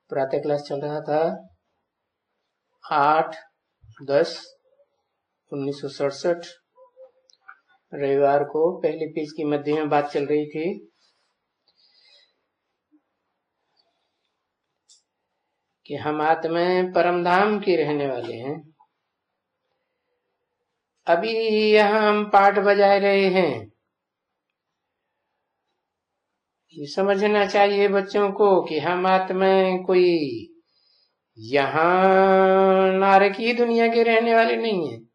प्रातः क्लास चल रहा था 8/10/1967। रविवार को पहले पेज की मध्य में बात चल रही थी कि हम आत्मा परम धाम के रहने वाले हैं। अभी यहाँ हम पाठ बजा रहे हैं। ये समझना चाहिए बच्चों को कि हम आत्मा कोई यहाँ नारकीय दुनिया के रहने वाले नहीं हैं।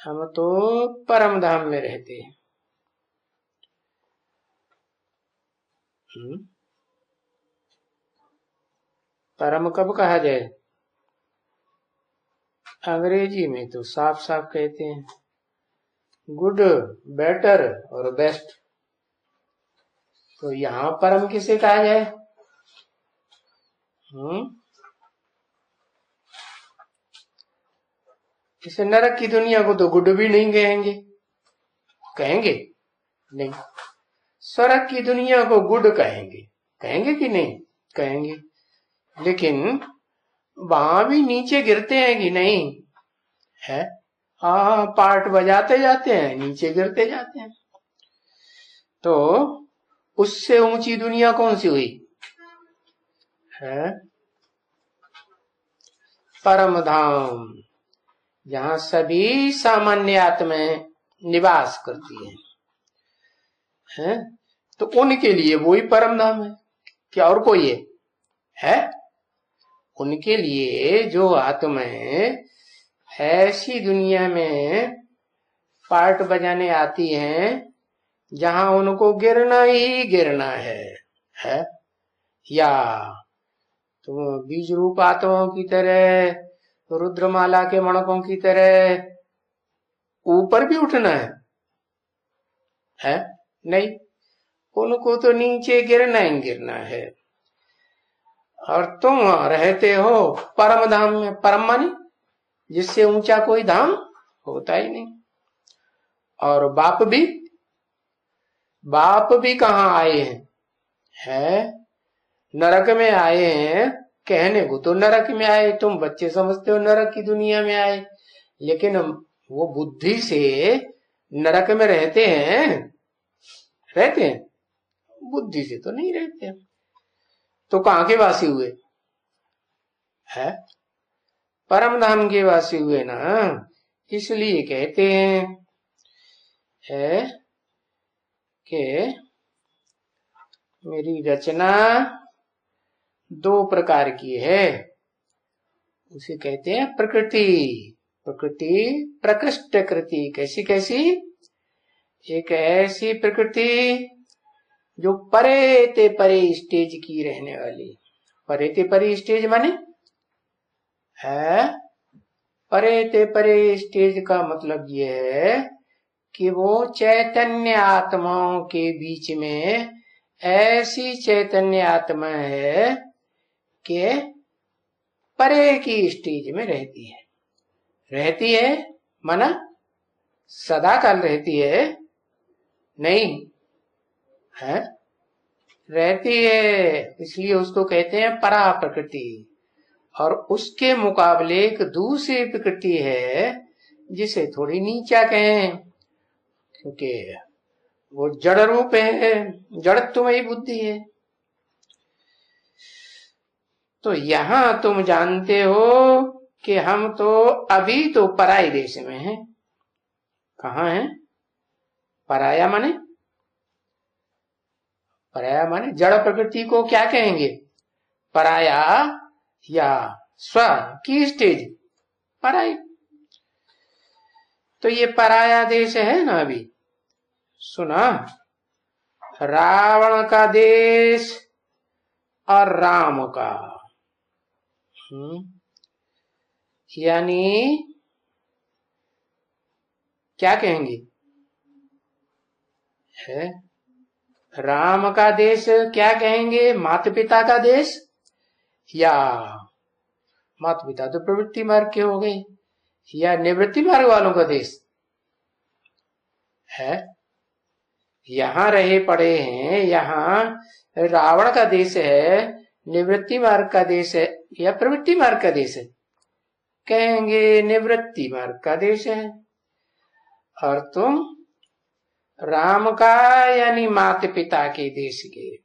हम तो परम धाम में रहते हैं। परम कब कहा जाए? अंग्रेजी में तो साफ साफ कहते हैं गुड, बेटर और बेस्ट। तो यहाँ परम किसे कहा जाए? इसे नरक की दुनिया को तो गुड भी नहीं कहेंगे। कहेंगे नहीं। स्वर्ग की दुनिया को गुड कहेंगे। कहेंगे कि नहीं? कहेंगे। लेकिन वहां भी नीचे गिरते हैं कि नहीं? है। हाँ, पार्ट बजाते जाते हैं, नीचे गिरते जाते हैं। तो उससे ऊंची दुनिया कौन सी हुई? है परम धाम, जहां सभी सामान्य आत्माएं निवास करती हैं। तो उनके लिए वही परम धाम है। क्या और कोई है? उनके लिए जो आत्माएं ऐसी दुनिया में पार्ट बजाने आती हैं जहां उनको गिरना ही गिरना है? या तो बीज रूप आत्माओं की तरह, रुद्रमाला के मणकों की तरह ऊपर भी उठना है? नहीं, उनको तो नीचे गिरना ही गिरना है। और तुम रहते हो परम धाम में। परम मानी जिससे ऊंचा कोई धाम होता ही नहीं। और बाप भी कहाँ आए हैं? नरक में आए हैं। कहने को तो नरक में आए, तुम बच्चे समझते हो नरक की दुनिया में आए, लेकिन वो बुद्धि से नरक में रहते हैं? बुद्धि से तो नहीं रहते। तो कहाँ के वासी हुए? है परम धाम के वासी हुए ना। इसलिए कहते हैं है कि मेरी रचना दो प्रकार की है। उसे कहते हैं प्रकृति प्रकृष्ट कृति। कैसी कैसी? एक ऐसी प्रकृति जो परे ते परे स्टेज की रहने वाली। परे ते परे स्टेज माने है, परे ते परे स्टेज का मतलब यह है कि वो चैतन्य आत्माओं के बीच में ऐसी चैतन्य आत्मा है कि परे की स्टेज में रहती है माना सदा काल रहती है? नहीं है, रहती है। इसलिए उसको कहते हैं परा प्रकृति। और उसके मुकाबले एक दूसरी प्रकृति है जिसे थोड़ी नीचा कहें, क्योंकि वो जड़ रूप है, जड़त्वमयी बुद्धि है। तो यहां तुम जानते हो कि हम तो अभी तो पराई देश में हैं। कहाँ हैं? पराया माने जड़ प्रकृति को क्या कहेंगे? पराया या स्व की स्टेज पराई। तो ये पराया देश है ना। अभी सुना, रावण का देश और राम का। यानी क्या कहेंगे? है राम का देश क्या कहेंगे? माता पिता का देश, या माता पिता तो प्रवृत्ति मार्ग के हो गए, या निवृत्ति मार्ग वालों का देश है? यहां रहे पड़े हैं, यहां रावण का देश है, निवृत्ति मार्ग का देश है या प्रवृत्ति मार्ग का देश है? कहेंगे निवृत्ति मार्ग का देश है। और तुम राम का यानी माता पिता के देश के,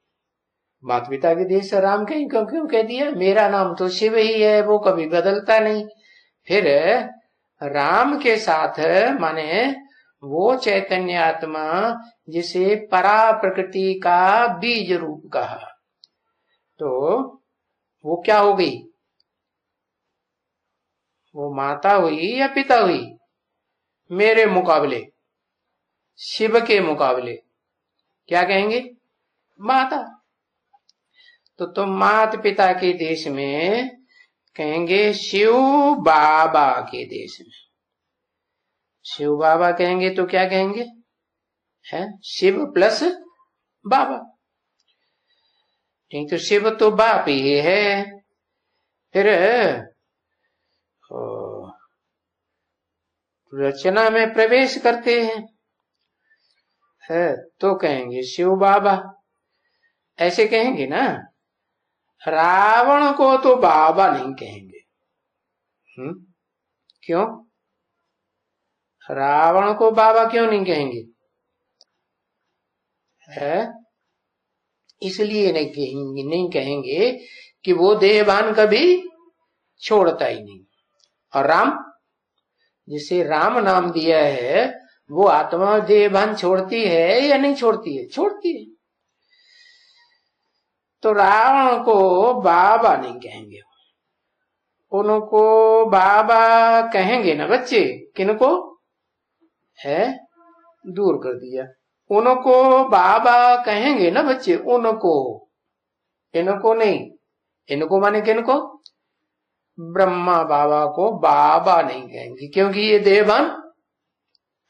माता पिता के देश से राम कहीं क्यों कह दिया? मेरा नाम तो शिव ही है, वो कभी बदलता नहीं। फिर राम के साथ माने वो चैतन्य आत्मा जिसे परा प्रकृति का बीज रूप कहा, तो वो क्या हो गई? वो माता हुई या पिता हुई? मेरे मुकाबले, शिव के मुकाबले क्या कहेंगे? माता। तो तुम माता पिता के देश में कहेंगे शिव बाबा के देश में। शिव बाबा कहेंगे तो क्या कहेंगे? है शिव प्लस बाबा। नहीं तो शिव तो बाप ही है। फिर रचना में प्रवेश करते हैं है तो कहेंगे शिव बाबा, ऐसे कहेंगे ना। रावण को तो बाबा नहीं कहेंगे। क्यों? रावण को बाबा क्यों नहीं कहेंगे? है इसलिए नहीं कहेंगे कि वो देहभान कभी छोड़ता ही नहीं। और राम, जिसे राम नाम दिया है, वो आत्मा देहभान छोड़ती है या नहीं छोड़ती है? छोड़ती है। तो रावण को बाबा नहीं कहेंगे, उनको बाबा कहेंगे ना बच्चे। किनको? है दूर कर दिया। उनको बाबा कहेंगे ना बच्चे, उनको, इनको नहीं। इनको माने किनको? ब्रह्मा बाबा को बाबा नहीं कहेंगे, क्योंकि ये देहभान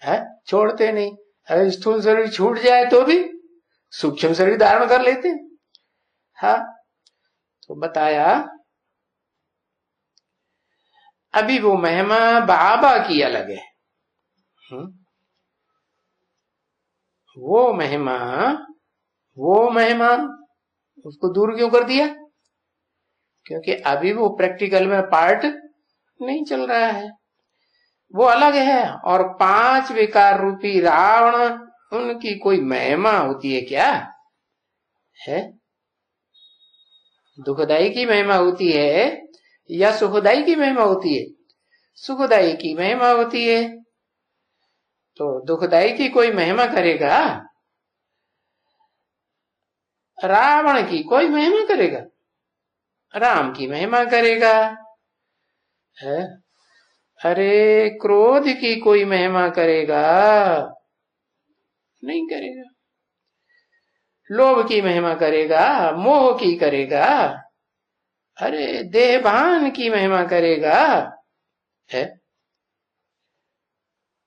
है, छोड़ते नहीं। अगर स्थूल शरीर छूट जाए तो भी सूक्ष्म शरीर धारण कर लेते। हाँ, तो बताया अभी वो महिमा बाबा की अलग है। वो महिमा उसको दूर क्यों कर दिया? क्योंकि अभी वो प्रैक्टिकल में पार्ट नहीं चल रहा है, वो अलग है। और 5 विकार रूपी रावण, उनकी कोई महिमा होती है क्या? है दुखदाई की महिमा होती है या सुखदाई की महिमा होती है? सुखदाई की महिमा होती है। तो दुखदाई की कोई महिमा करेगा? रावण की कोई महिमा करेगा? राम की महिमा करेगा। है अरे क्रोध की कोई महिमा करेगा? नहीं करेगा। लोभ की महिमा करेगा? मोह की करेगा? अरे देहभान की महिमा करेगा? है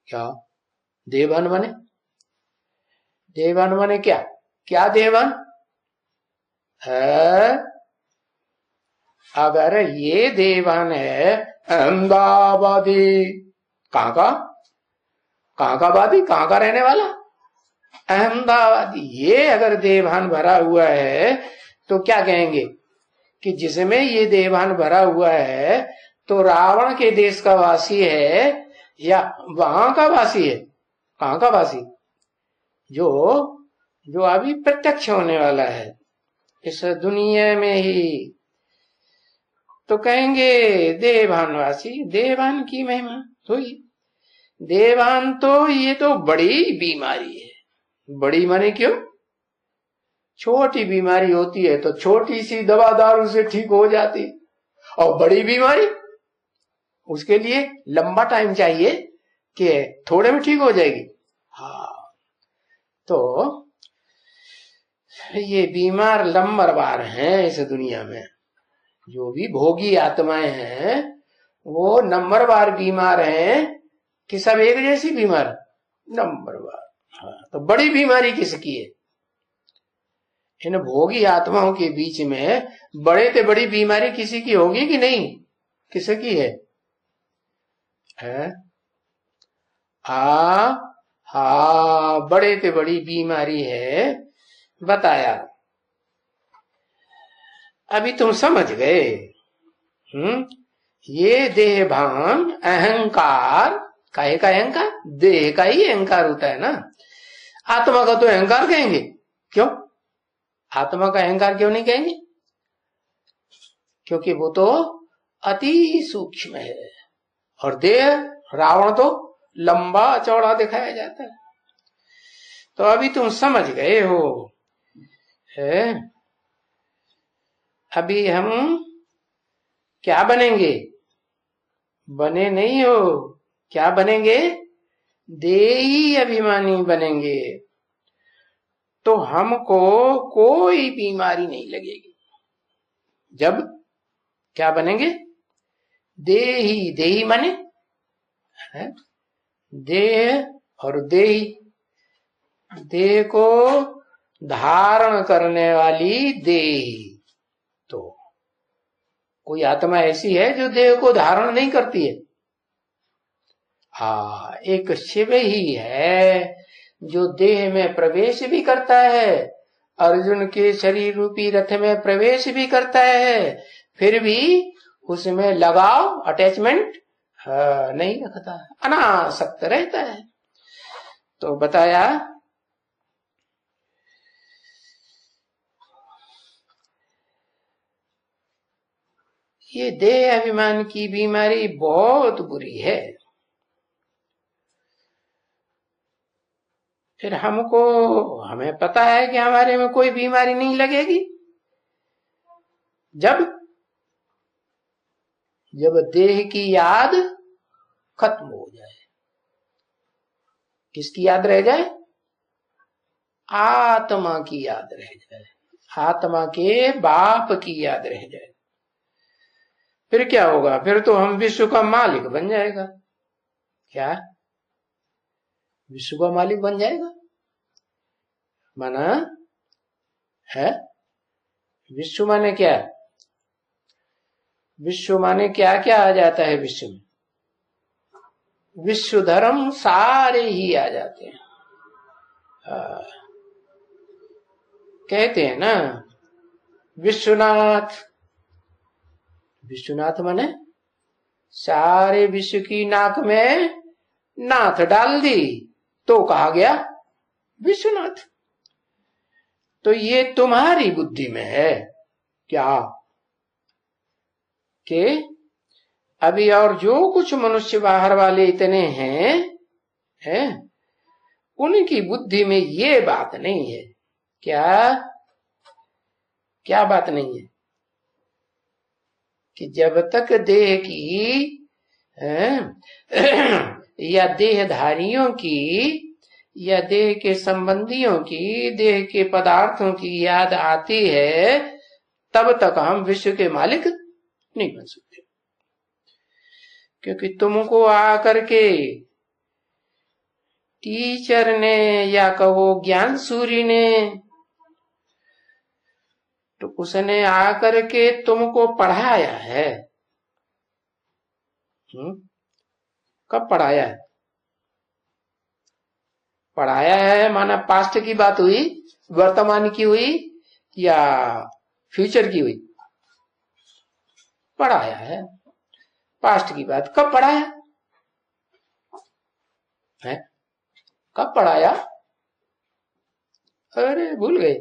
क्या? देहभान माने? देहभान माने क्या? क्या देहभान है? अगर ये देहभान है अहमदाबादी, कहां का वादी, कहां का रहने वाला? अहमदाबादी। ये अगर देहभान भरा हुआ है तो क्या कहेंगे कि जिसमें ये देहभान भरा हुआ है तो रावण के देश का वासी है या वहां का वासी है? कहां का वासी? जो अभी प्रत्यक्ष होने वाला है इस दुनिया में ही। तो कहेंगे देहभानवासी, देहभान की महिमा हुई। देहभान तो ये तो बड़ी बीमारी है। बड़ी माने क्यों? छोटी बीमारी होती है तो छोटी सी दवा दारू से ठीक हो जाती, और बड़ी बीमारी उसके लिए लंबा टाइम चाहिए कि थोड़े में ठीक हो जाएगी। हाँ, तो ये बीमार नंबरवार हैं इस दुनिया में। जो भी भोगी आत्माएं हैं वो नंबरवार बीमार हैं कि सब एक जैसी बीमार? नंबरवार। हाँ, तो बड़ी बीमारी किसकी है? इन भोगी आत्माओं के बीच में बड़े से बड़ी बीमारी किसी की होगी कि नहीं? किसकी है? हाँ, बड़े से बड़ी बीमारी है। बताया अभी तुम समझ गए। ये देह भान अहंकार, काहे का अहंकार? देह का ही अहंकार होता है ना। आत्मा का तो अहंकार कहेंगे, क्यों? आत्मा का अहंकार क्यों नहीं कहेंगे? क्योंकि वो तो अति सूक्ष्म है, और देह रावण तो लंबा चौड़ा दिखाया जाता है। तो अभी तुम समझ गए हो है? अभी हम क्या बनेंगे? बने नहीं हो, क्या बनेंगे? देही अभिमानी बनेंगे। तो हमको कोई बीमारी नहीं लगेगी जब क्या बनेंगे? देही। देही माने देह, और देही देह को धारण करने वाली देही। तो कोई आत्मा ऐसी है जो देह को धारण नहीं करती है? एक शिव ही है जो देह में प्रवेश भी करता है, अर्जुन के शरीर रूपी रथ में प्रवेश भी करता है, फिर भी उसमें लगाव, अटैचमेंट नहीं रखता, अनासक्त रहता है। तो बताया ये देह अभिमान की बीमारी बहुत बुरी है। फिर हमें पता है कि हमारे में कोई बीमारी नहीं लगेगी जब देह की याद खत्म हो जाए। किसकी याद रह जाए? आत्मा की याद रह जाए, आत्मा के बाप की याद रह जाए। फिर क्या होगा? फिर तो हम विश्व का मालिक बन जाएगा। क्या? विश्व का मालिक बन जाएगा माना है? विश्व माने क्या? विश्व माने क्या क्या आ जाता है विश्व में? विश्व धर्म सारे ही आ जाते हैं। कहते हैं ना विश्वनाथ। विश्वनाथ माने सारे विश्व की नाक में नाथ डाल दी तो कहा गया विश्वनाथ। तो ये तुम्हारी बुद्धि में है क्या कि अभी और जो कुछ मनुष्य बाहर वाले इतने हैं उनकी बुद्धि में ये बात नहीं है। क्या बात नहीं है? कि जब तक देह की या देहधारियों की या देह के संबंधियों की, देह के पदार्थों की याद आती है, तब तक हम विश्व के मालिक नहीं बन सकते। क्योंकि तुमको आकर के टीचर ने या कहो ज्ञान सूर्य ने, तो उसने आकर के तुमको पढ़ाया है। कब पढ़ाया है? पढ़ाया है माना पास्ट की बात हुई, वर्तमान की हुई या फ्यूचर की हुई? पढ़ाया है। पास्ट की बात कब पढ़ाया है? कब पढ़ाया? अरे भूल गए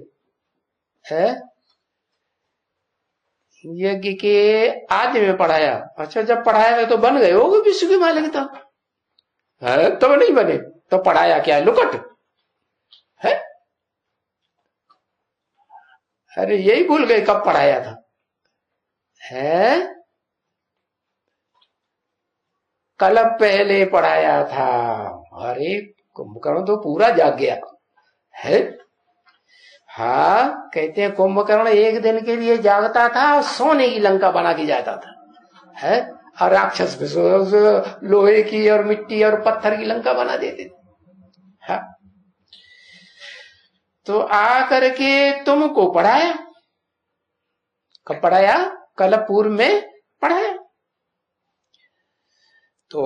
है? यज्ञ के आदि में पढ़ाया। अच्छा, जब पढ़ाया तो बन गए होगे विश्व के मालिक तब है? तो नहीं बने तो पढ़ाया क्या? लुकट है? अरे यही भूल गए कब पढ़ाया था है? कल पहले पढ़ाया था। अरे कुंभकर्ण तो पूरा जाग गया है। हाँ, कहते हैं कुंभकर्ण एक दिन के लिए जागता था और सोने की लंका बना के जाता था है, और राक्षस लोहे की और मिट्टी और पत्थर की लंका बना देते थे। हाँ, तो आकर के तुमको पढ़ाया। कब पढ़ाया? कल पूर्व में पढ़ाया। तो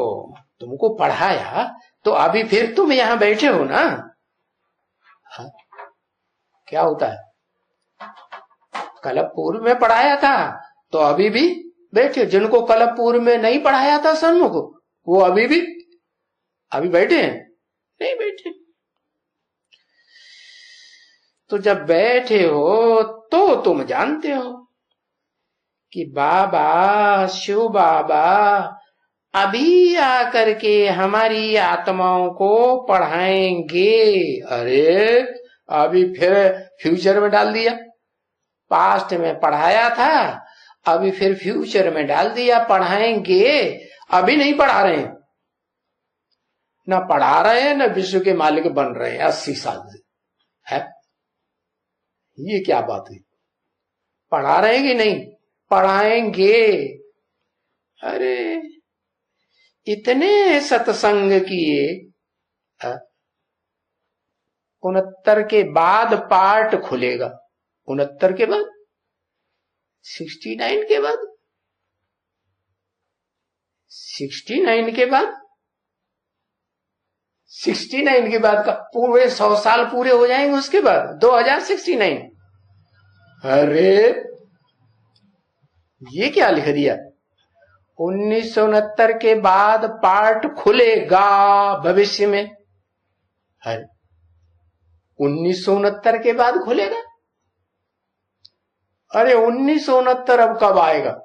तुमको पढ़ाया तो अभी फिर तुम यहां बैठे हो ना। हाँ? क्या होता है? कल्प पूर्व में पढ़ाया था तो अभी भी बैठे। जिनको कल्प पूर्व में नहीं पढ़ाया था सन्मुख, वो अभी बैठे हैं? नहीं बैठे। तो जब बैठे हो तो तुम जानते हो कि बाबा, शिव बाबा अभी आकर के हमारी आत्माओं को पढ़ाएंगे। अरे अभी फिर फ्यूचर में डाल दिया। पास्ट में पढ़ाया था, अभी फिर फ्यूचर में डाल दिया पढ़ाएंगे। अभी नहीं पढ़ा रहे हैं, ना पढ़ा रहे हैं, ना विश्व के मालिक बन रहे हैं 80 साल से। है ये क्या बात है? पढ़ा रहे हैं कि नहीं? पढ़ाएंगे। अरे इतने सत्संग किए, 69 के बाद पार्ट खुलेगा। 69 के बाद, 69 के बाद, 69 के बाद, 69 के बाद का पूरे 100 साल पूरे हो जाएंगे। उसके बाद 2069। अरे ये क्या लिख दिया? 1969 के बाद पार्ट खुलेगा भविष्य में। है 1969 के बाद खुलेगा। अरे 1969 अब कब आएगा?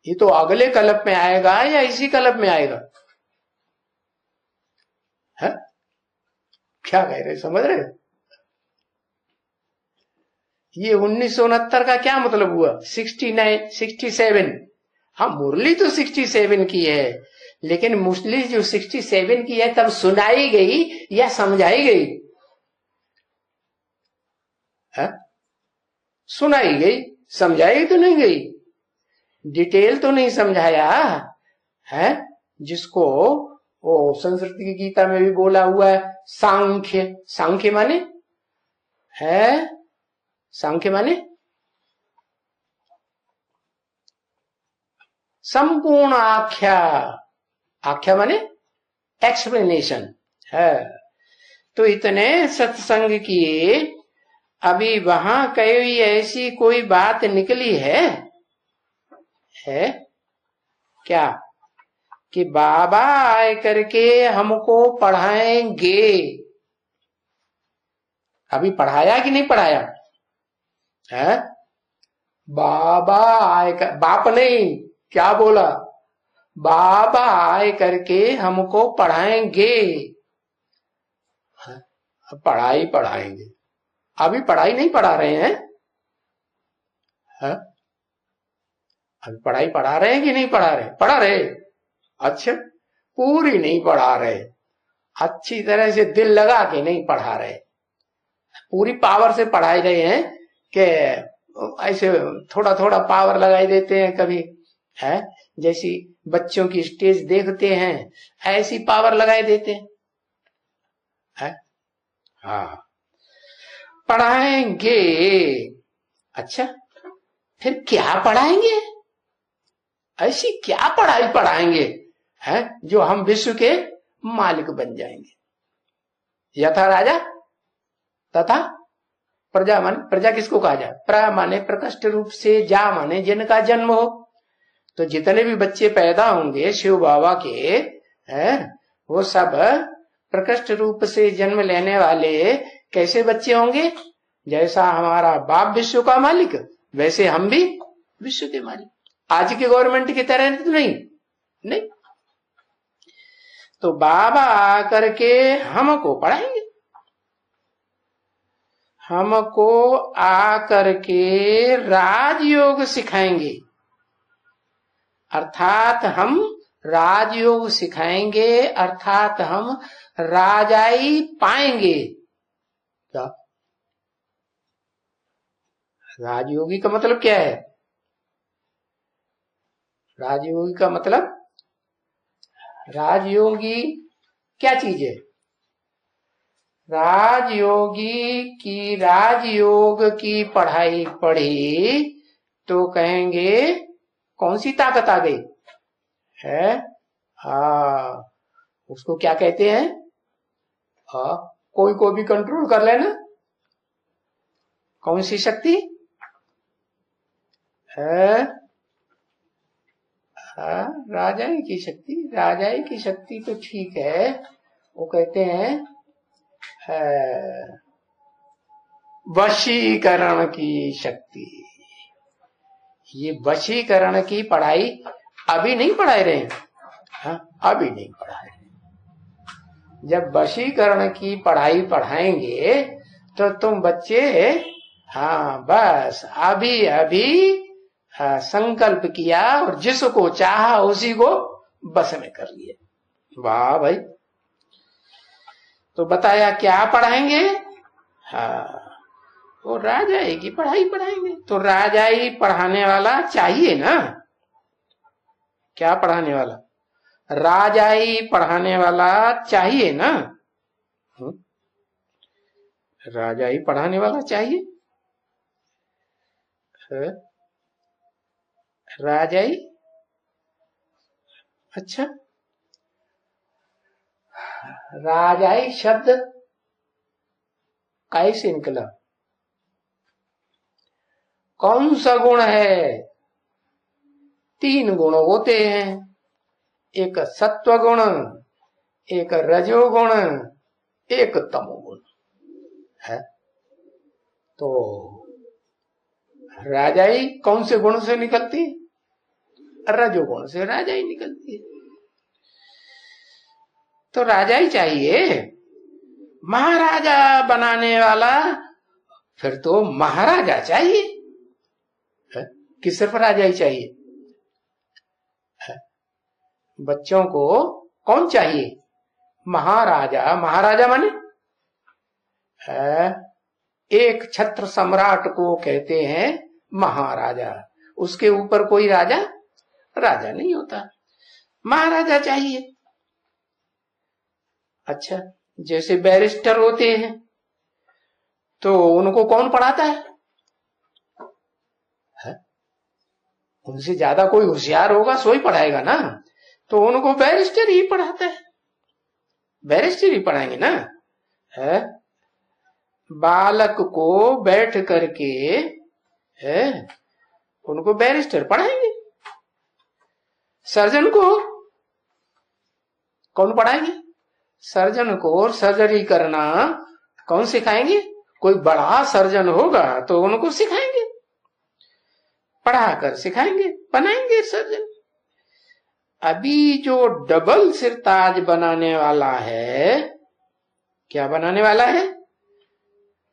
ये तो अगले कल्प में आएगा या इसी कल्प में आएगा? है क्या कह रहे, समझ रहे? ये 1969 का क्या मतलब हुआ? 69, 67। हाँ मुरली तो 67 की है, लेकिन मुरली जो 67 की है तब सुनाई गई या समझाई गई? है सुनाई गई, समझाई तो नहीं गई। डिटेल तो नहीं समझाया है। जिसको वो संस्कृत की गीता में भी बोला हुआ है, सांख्य। सांख्य माने है, सांख्य माने संपूर्ण आख्या। आख्या माने एक्सप्लेनेशन है। तो इतने सत्संग किए, अभी वहां कई ऐसी कोई बात निकली है क्या कि बाबा आए करके हमको पढ़ाएंगे? अभी पढ़ाया कि नहीं पढ़ाया है? बाबा आए कर, बाप नहीं, क्या बोला? बाबा आए करके हमको पढ़ाएंगे। पढ़ाई पढ़ाएंगे। अभी पढ़ाई नहीं पढ़ा रहे हैं? अभी पढ़ाई पढ़ा रहे हैं कि नहीं पढ़ा रहे? पढ़ा रहे। अच्छा पूरी नहीं पढ़ा रहे, अच्छी तरह से दिल लगा के नहीं पढ़ा रहे। पूरी पावर से पढ़ाई रहे हैं कि ऐसे थोड़ा थोड़ा पावर लगाई देते हैं कभी, है जैसी बच्चों की स्टेज देखते हैं ऐसी पावर लगाई देते हैं। है हाँ पढ़ाएंगे। अच्छा फिर क्या पढ़ाएंगे? ऐसी क्या पढ़ाई पढ़ाएंगे है जो हम विश्व के मालिक बन जाएंगे? यथा राजा तथा प्रजा। माने प्रजा किसको कहा जाए? प्र माने प्रकट रूप से, जा माने जिनका जन्म हो। तो जितने भी बच्चे पैदा होंगे शिव बाबा के हैं, वो सब प्रकट रूप से जन्म लेने वाले कैसे बच्चे होंगे? जैसा हमारा बाप विश्व का मालिक, वैसे हम भी विश्व के मालिक। आज के गवर्नमेंट की तरह तो नहीं। तो बाबा आकर के हमको पढ़ाएंगे, हमको आकर के राजयोग सिखाएंगे। अर्थात हम राजयोग सिखाएंगे, अर्थात हम राजाई पाएंगे। क्या राजयोगी का मतलब क्या है? राजयोगी का मतलब, राजयोगी क्या चीज है? राजयोगी की, राजयोग की पढ़ाई पढ़ी तो कहेंगे कौन सी ताकत आ गई है? उसको क्या कहते हैं? कोई को भी कंट्रोल कर लेना। कौन सी शक्ति है? राजाई की शक्ति। राजाई की शक्ति तो ठीक है, वो कहते हैं वशीकरण की शक्ति। ये वशीकरण की पढ़ाई अभी नहीं पढ़ा रहे हैं, अभी नहीं पढ़ा रहे। जब वशीकरण की पढ़ाई पढ़ाएंगे तो तुम बच्चे बस अभी अभी संकल्प किया और जिसको चाहा उसी को बस में कर लिया। वाह भाई। तो बताया क्या पढ़ाएंगे? वो राजाई की पढ़ाई पढ़ाएंगे। तो राजाई पढ़ाने वाला चाहिए ना? क्या पढ़ाने वाला? राजाई पढ़ाने वाला चाहिए ना? राजाई पढ़ाने वाला चाहिए। राजाई, अच्छा, राजाई शब्द कैसे निकला? कौन सा गुण है? 3 गुण होते हैं, एक सत्व गुण, एक रजोगुण, एक तमोगुण है। तो राजाई कौन से गुण से निकलती? रजोगुण से राजाई निकलती है। तो राजाई चाहिए। महाराजा बनाने वाला फिर तो महाराजा चाहिए कि सिर्फ राजाई चाहिए? बच्चों को कौन चाहिए? महाराजा। महाराजा माने एक छत्र सम्राट को कहते हैं महाराजा। उसके ऊपर कोई राजा राजा नहीं होता, महाराजा चाहिए। अच्छा, जैसे बैरिस्टर होते हैं तो उनको कौन पढ़ाता है? उनसे ज्यादा कोई होशियार होगा सो ही पढ़ाएगा ना। तो उनको बैरिस्टर ही पढ़ाता है, बैरिस्टर ही पढ़ाएंगे ना। है बालक को बैठ करके उनको बैरिस्टर पढ़ाएंगे। सर्जन को कौन पढ़ाएंगे? सर्जन को सर्जरी करना कौन सिखाएंगे? कोई बड़ा सर्जन होगा तो उनको सिखाएंगे, पढ़ाकर सिखाएंगे, बनाएंगे सर्जन। अभी जो डबल सिरताज बनाने वाला है, क्या बनाने वाला है?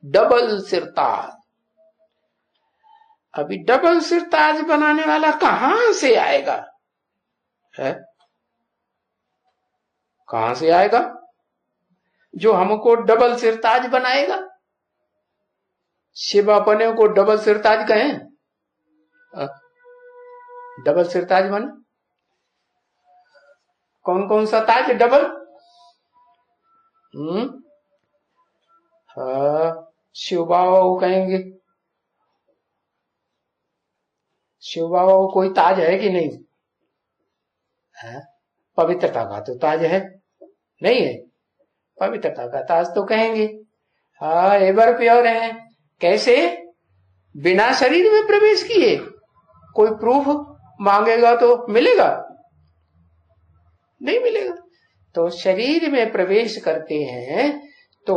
डबल सिरताज। अभी डबल सिरताज बनाने वाला कहां से आएगा? है कहां से आएगा जो हमको डबल सिरताज बनाएगा? शिव अपने को डबल सिरताज कहें? डबल सिरताज बने कौन कौन सा ताज डबल? शिव बाबा को कहेंगे। शिव बाबा को कोई ताज है कि नहीं है? पवित्रता का तो ताज है नहीं है? पवित्रता का ताज तो कहेंगे। एवर प्योर है। कैसे? बिना शरीर में प्रवेश किए। कोई प्रूफ मांगेगा तो मिलेगा? नहीं मिलेगा। तो शरीर में प्रवेश करते हैं तो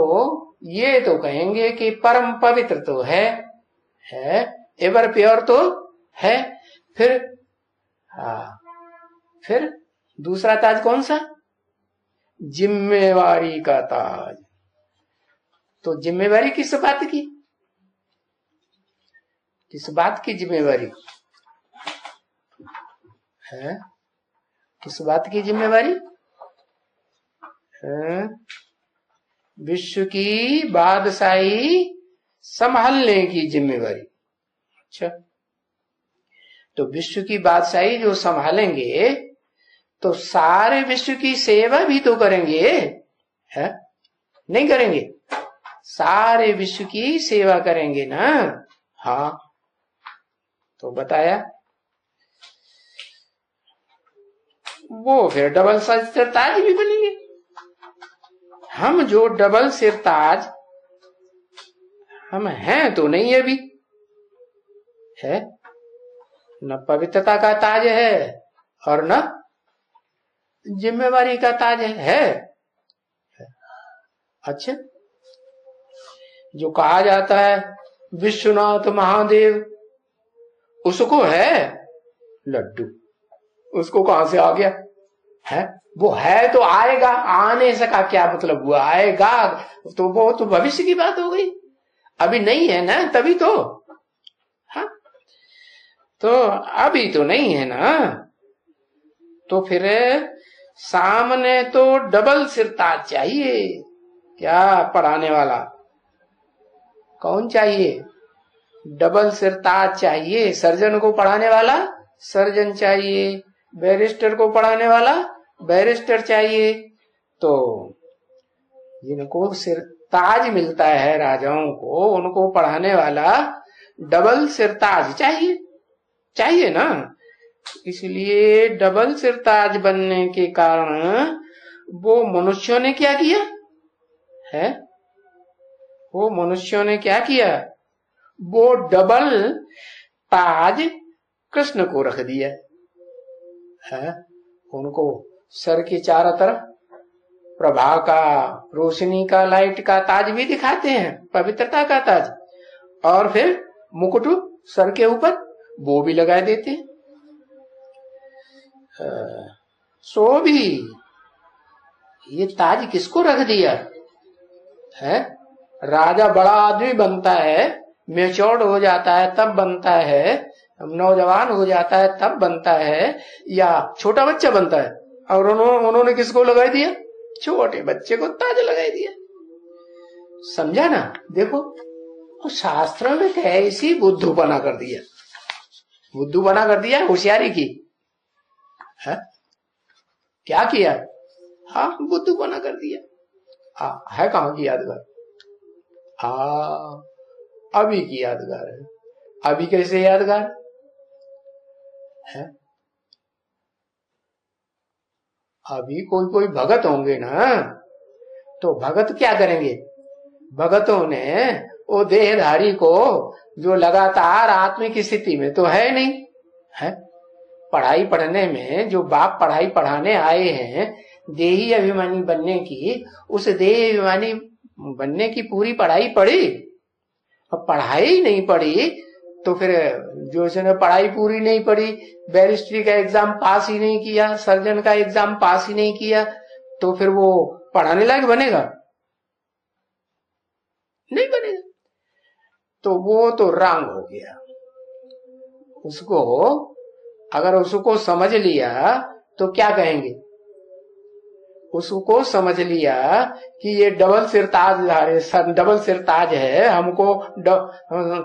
ये तो कहेंगे कि परम पवित्र तो है एवर प्योर तो है। फिर दूसरा ताज कौन सा? जिम्मेवारी का ताज। तो जिम्मेवारी किस बात की? किस बात की जिम्मेवारी है? किस बात की जिम्मेवारी? विश्व की बादशाही संभालने की जिम्मेवारी। अच्छा, तो विश्व की बादशाही जो संभालेंगे तो सारे विश्व की सेवा भी तो करेंगे, है? नहीं करेंगे? सारे विश्व की सेवा करेंगे ना। हाँ, तो बताया वो फिर डबल सिरताज भी बनेंगे। हम जो डबल सिरताज हम हैं तो नहीं अभी, है न पवित्रता का ताज है और न जिम्मेवारी का ताज है। अच्छा, जो कहा जाता है विश्वनाथ महादेव, उसको है लड्डू, उसको कहां से आ गया है? वो है तो आएगा, आने से का क्या मतलब हुआ, आएगा तो वो तो भविष्य की बात हो गई, अभी नहीं है ना, तभी तो। हाँ, तो अभी तो नहीं है ना, तो फिर सामने तो डबल सिरताज चाहिए। क्या पढ़ाने वाला कौन चाहिए? डबल सिरताज चाहिए। सर्जन को पढ़ाने वाला सर्जन चाहिए, बैरिस्टर को पढ़ाने वाला बैरिस्टर चाहिए। तो जिनको सिरताज मिलता है राजाओं को, उनको पढ़ाने वाला डबल सिरताज चाहिए, चाहिए ना। इसलिए डबल सिरताज बनने के कारण वो मनुष्यों ने क्या किया है? वो मनुष्यों ने क्या किया? वो डबल ताज कृष्ण को रख दिया है। उनको सर के चारों तरफ प्रभा का, रोशनी का, लाइट का ताज भी दिखाते हैं, पवित्रता का ताज, और फिर मुकुट सर के ऊपर वो भी लगा देते हैं। सो भी ये ताज किसको रख दिया है? राजा बड़ा आदमी बनता है, मैच्योर्ड हो जाता है तब बनता है, नौजवान हो जाता है तब बनता है, या छोटा बच्चा बनता है, और उन्होंने किसको लगा दिया? छोटे बच्चे को ताज लगा दिया। समझा ना? देखो, और शास्त्रों में कैसी बुद्धूपना कर दिया, बुद्धूपना कर दिया, होशियारी की है? क्या किया? हाँ, बुद्धूपना कर दिया। है कहां की यादगार? अभी की यादगार है। अभी कैसे यादगार है? अभी कोई भगत होंगे ना, तो भगत क्या करेंगे? भगतों ने वो देहधारी को, जो लगातार आत्मिक स्थिति में तो है नहीं है, पढ़ाई पढ़ने में, जो बाप पढ़ाई पढ़ाने आए हैं देही अभिमानी बनने की, उस देही अभिमानी बनने की पूरी पढ़ाई पढ़ी, अब पढ़ाई नहीं पढ़ी तो फिर जो इसने पढ़ाई पूरी नहीं पढ़ी, बैरिस्ट्री का एग्जाम पास ही नहीं किया, सर्जन का एग्जाम पास ही नहीं किया, तो फिर वो पढ़ाने लायक बनेगा? नहीं बनेगा। तो वो तो रंग हो गया। उसको अगर उसको समझ लिया तो क्या कहेंगे? उसको समझ लिया कि ये डबल सिरताज है, हमको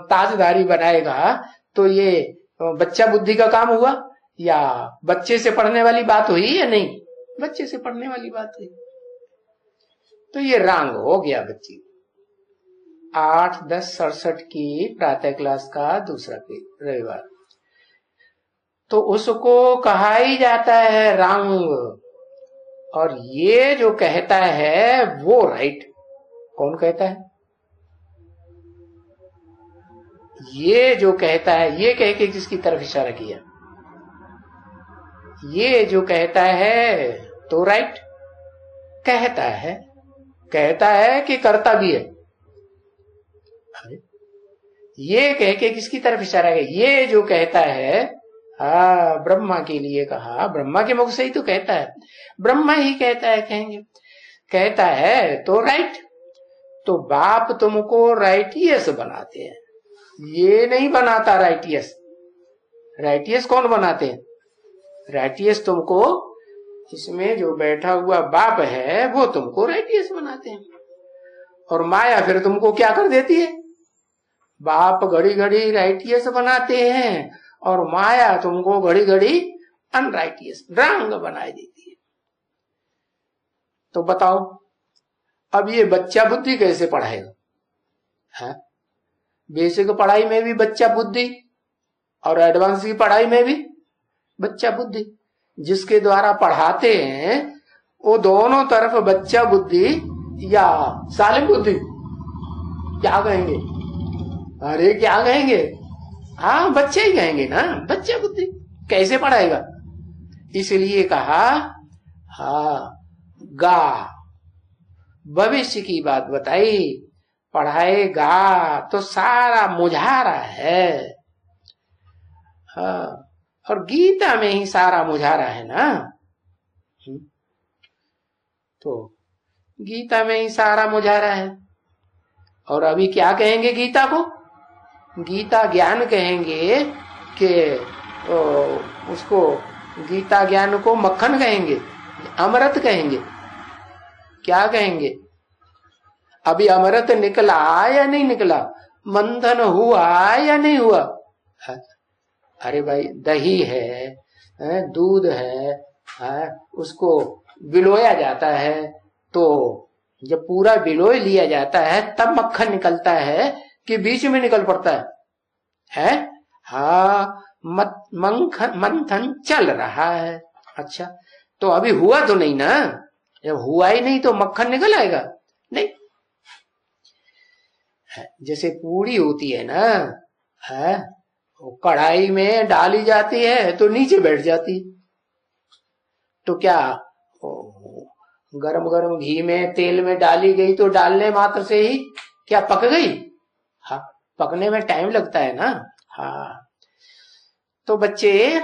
ताजधारी बनाएगा, तो ये बच्चा बुद्धि का काम हुआ, या बच्चे से पढ़ने वाली बात हुई या नहीं? बच्चे से पढ़ने वाली बात हुई। तो ये रंग हो गया बच्ची। 8-10-67 की प्रातः क्लास का दूसरा रविवार, तो उसको कहा ही जाता है रंग। और ये जो कहता है वो राइट। कौन कहता है? ये जो कहता है, ये कह के किसकी तरफ इशारा किया? ये जो कहता है तो राइट कहता है कि करता भी है। ये कह के किसकी तरफ इशारा है? ये जो कहता है, ब्रह्मा के लिए कहा, ब्रह्मा के मुख से ही तो कहता है, ब्रह्मा ही कहता है, कहेंगे कहता है तो राइट। तो बाप तुमको राइटियस बनाते हैं, ये नहीं बनाता राइटियस। राइटियस कौन बनाते हैं? राइटियस तुमको, इसमें जो बैठा हुआ बाप है वो तुमको राइटियस बनाते हैं। और माया फिर तुमको क्या कर देती है? बाप घड़ी घड़ी राइटियस बनाते हैं और माया तुमको घड़ी घड़ी अनराइटियस, रंग बनाई देती है। तो बताओ, अब ये बच्चा बुद्धि कैसे पढ़ाएगा? है बेसिक पढ़ाई में भी बच्चा बुद्धि और एडवांस की पढ़ाई में भी बच्चा बुद्धि। जिसके द्वारा पढ़ाते हैं वो दोनों तरफ बच्चा बुद्धि या सालिम बुद्धि, क्या कहेंगे? अरे क्या कहेंगे? हाँ, बच्चे ही कहेंगे ना, बच्चा बुद्धि कैसे पढ़ाएगा। इसलिए कहा हाँ गा, भविष्य की बात बताई, पढ़ाएगा तो सारा मुझारा है। हाँ, और गीता में ही सारा मुझारा है ना। तो गीता में ही सारा मुझारा है। और अभी क्या कहेंगे गीता को? गीता ज्ञान कहेंगे कि उसको गीता ज्ञान को मक्खन कहेंगे, अमृत कहेंगे, क्या कहेंगे? अभी अमृत निकला या नहीं निकला? मंथन हुआ या नहीं हुआ? अरे भाई दही है, दूध है, उसको बिलोया जाता है, तो जब पूरा बिलोय लिया जाता है तब मक्खन निकलता है कि बीच में निकल पड़ता है? हाँ, मंथन चल रहा है। अच्छा, तो अभी हुआ तो नहीं ना। जब हुआ ही नहीं तो मक्खन निकल आएगा? नहीं। जैसे पूड़ी होती है ना, है कढ़ाई में डाली जाती है तो नीचे बैठ जाती, तो क्या गरम गरम घी में तेल में डाली गई तो डालने मात्र से ही क्या पक गई? हाँ, पकने में टाइम लगता है ना। हाँ, तो बच्चे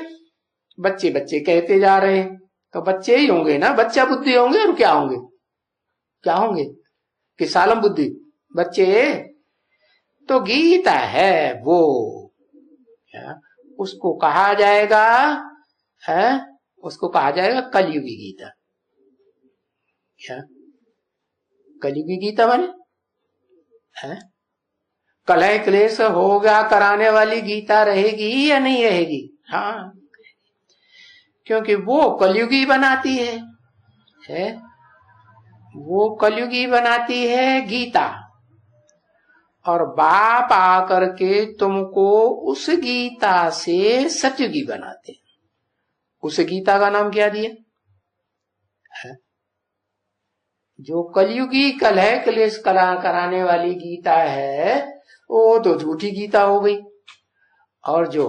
बच्चे बच्चे कहते जा रहे हैं, तो बच्चे ही होंगे ना, बच्चा बुद्धि होंगे। और क्या होंगे? क्या होंगे कि सालम बुद्धि बच्चे? तो गीता है वो, उसको कहा जाएगा है, उसको कहा जाएगा कलयुगी गीता। क्या कलयुगी गीता माने? है कलह क्लेश होगा कराने वाली गीता रहेगी या नहीं रहेगी? हाँ, क्योंकि वो कलयुगी बनाती है वो कलयुगी बनाती है गीता, और बाप आकर के तुमको उस गीता से सतयुगी बनाते हैं। उस गीता का नाम क्या दिया है? जो कलयुगी कलह क्लेश कराने वाली गीता है वो तो झूठी गीता हो गई, और जो